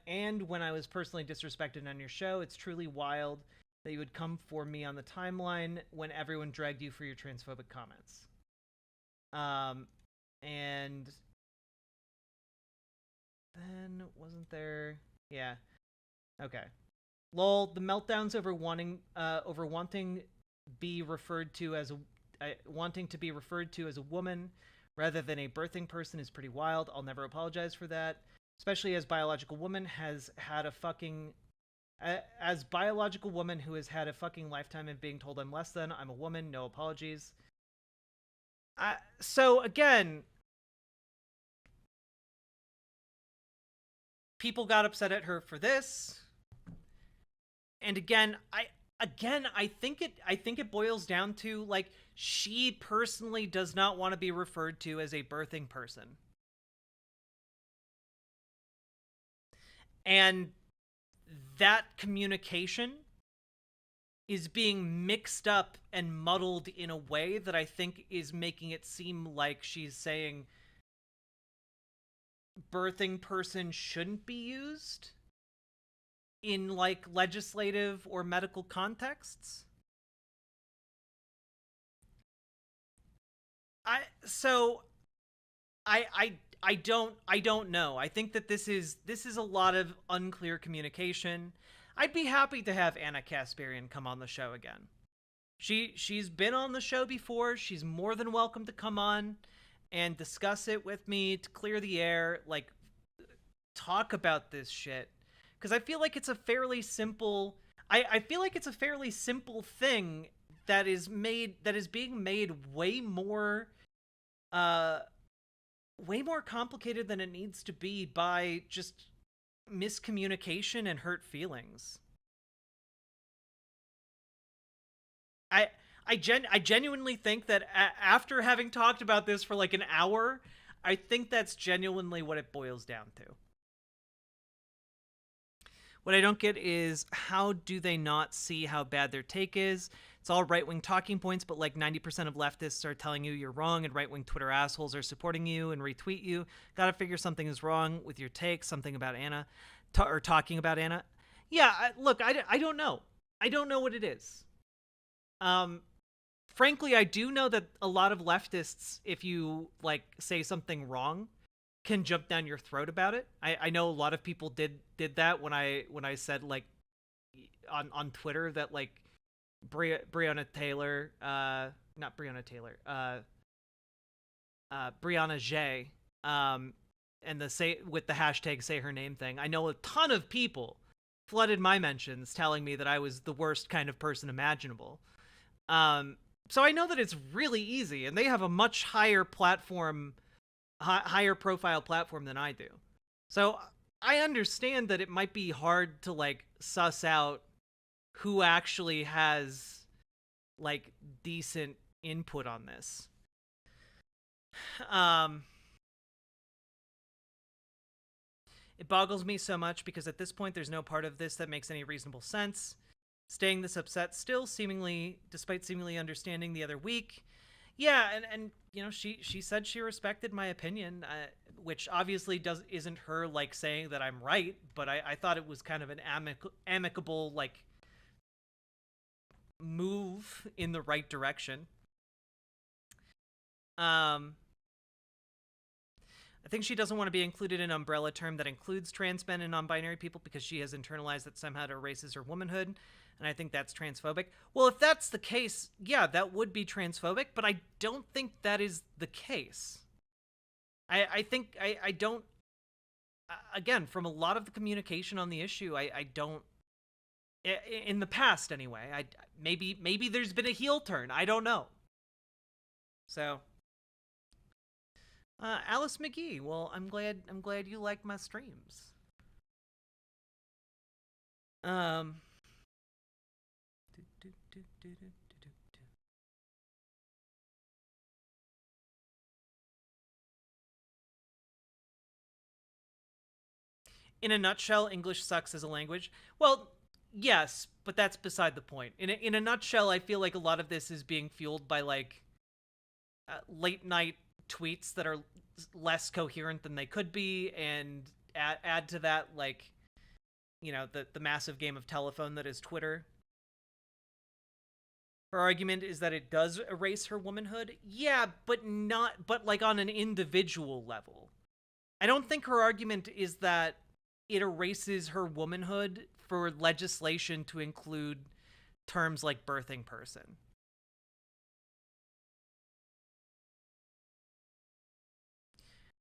I was personally disrespected on your show, it's truly wild that you would come for me on the timeline when everyone dragged you for your transphobic comments. And then wasn't there? Yeah. Okay. Lol. The meltdowns over wanting be referred to as wanting to be referred to as a woman rather than a birthing person is pretty wild. I'll never apologize for that, especially as biological woman has had a fucking As biological woman who has had a fucking lifetime of being told I'm less than, I'm a woman, no apologies. So again, people got upset at her for this. And again, I think it boils down to, like, she personally does not want to be referred to as a birthing person. And that communication is being mixed up and muddled in a way that I think is making it seem like she's saying birthing person shouldn't be used in, like, legislative or medical contexts. I don't know. I think that this is a lot of unclear communication. I'd be happy to have Anna Kasparian come on the show again. She's been on the show before. She's more than welcome to come on and discuss it with me, to clear the air, like, talk about this shit. Because I feel like it's a fairly simple I feel like it's a fairly simple thing that is being made way more complicated than it needs to be by just miscommunication and hurt feelings. I genuinely think that after having talked about this for like an hour, I think that's genuinely what it boils down to. What I don't get is, how do they not see how bad their take is? It's all right-wing talking points, but like 90% of leftists are telling you you're wrong, and right-wing Twitter assholes are supporting you and retweet you. Gotta figure something is wrong with your take, something about Anna, or talking about Anna. Yeah, look, I don't know. I don't know what it is. Frankly, I do know that a lot of leftists, if you, like, say something wrong, can jump down your throat about it. I know a lot of people did that when I said, like, on Twitter that, like, Breonna Taylor, not Breonna Taylor, Brianna J, and with the hashtag say her name thing. I know a ton of people flooded my mentions telling me that I was the worst kind of person imaginable. So I know that it's really easy, and they have a much higher platform, higher profile platform than I do. So I understand that it might be hard to, like, suss out who actually has, like, decent input on this. It boggles me so much because at this point there's no part of this that makes any reasonable sense. Staying this upset still, despite seemingly understanding the other week. Yeah, and you know, she said she respected my opinion, which obviously isn't her, like, saying that I'm right, but I thought it was kind of an amicable, like, move in the right direction. I think she doesn't want to be included in an umbrella term that includes trans men and non-binary people because she has internalized that somehow it erases her womanhood, and I think that's transphobic. Well, if that's the case, yeah, that would be transphobic, but I don't think that is the case. I think I don't, again, from a lot of the communication on the issue, I don't, in the past anyway, maybe there's been a heel turn, I don't know. So Alice McGee, well, I'm glad you like my streams. In a nutshell, English sucks as a language. Well, yes, but that's beside the point. In a nutshell, I feel like a lot of this is being fueled by, like, late night tweets that are less coherent than they could be, and add to that, like, you know, the massive game of telephone that is Twitter. Her argument is that it does erase her womanhood. Yeah, but like on an individual level. I don't think her argument is that it erases her womanhood for legislation to include terms like birthing person.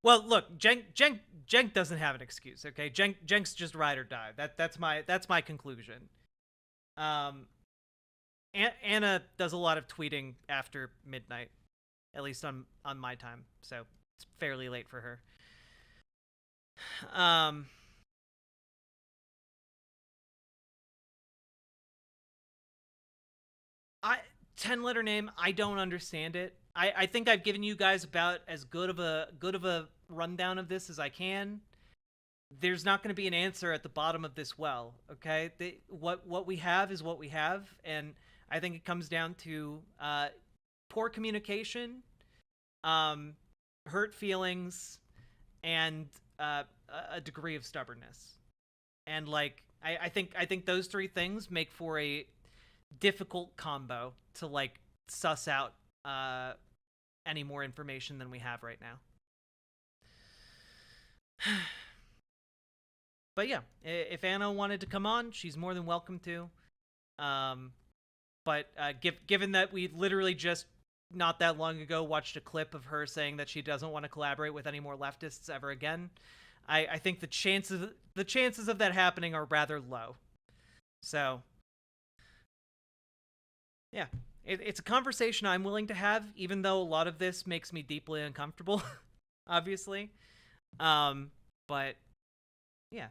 Well, look, Jenk doesn't have an excuse. Okay, Jenk's just ride or die. That's my conclusion. Anna does a lot of tweeting after midnight, at least on my time, so it's fairly late for her. 10-letter name. I don't understand it. I think I've given you guys about as good of a rundown of this as I can. There's not going to be an answer at the bottom of this well, okay? What we have is what we have, and I think it comes down to poor communication, hurt feelings, and a degree of stubbornness. And like I think those three things make for a difficult combo to like suss out any more information than we have right now. But yeah, if Anna wanted to come on, she's more than welcome to. But given that we literally just not that long ago watched a clip of her saying that she doesn't want to collaborate with any more leftists ever again, I think the chances of that happening are rather low. So yeah, it's a conversation I'm willing to have, even though a lot of this makes me deeply uncomfortable, obviously. But yeah,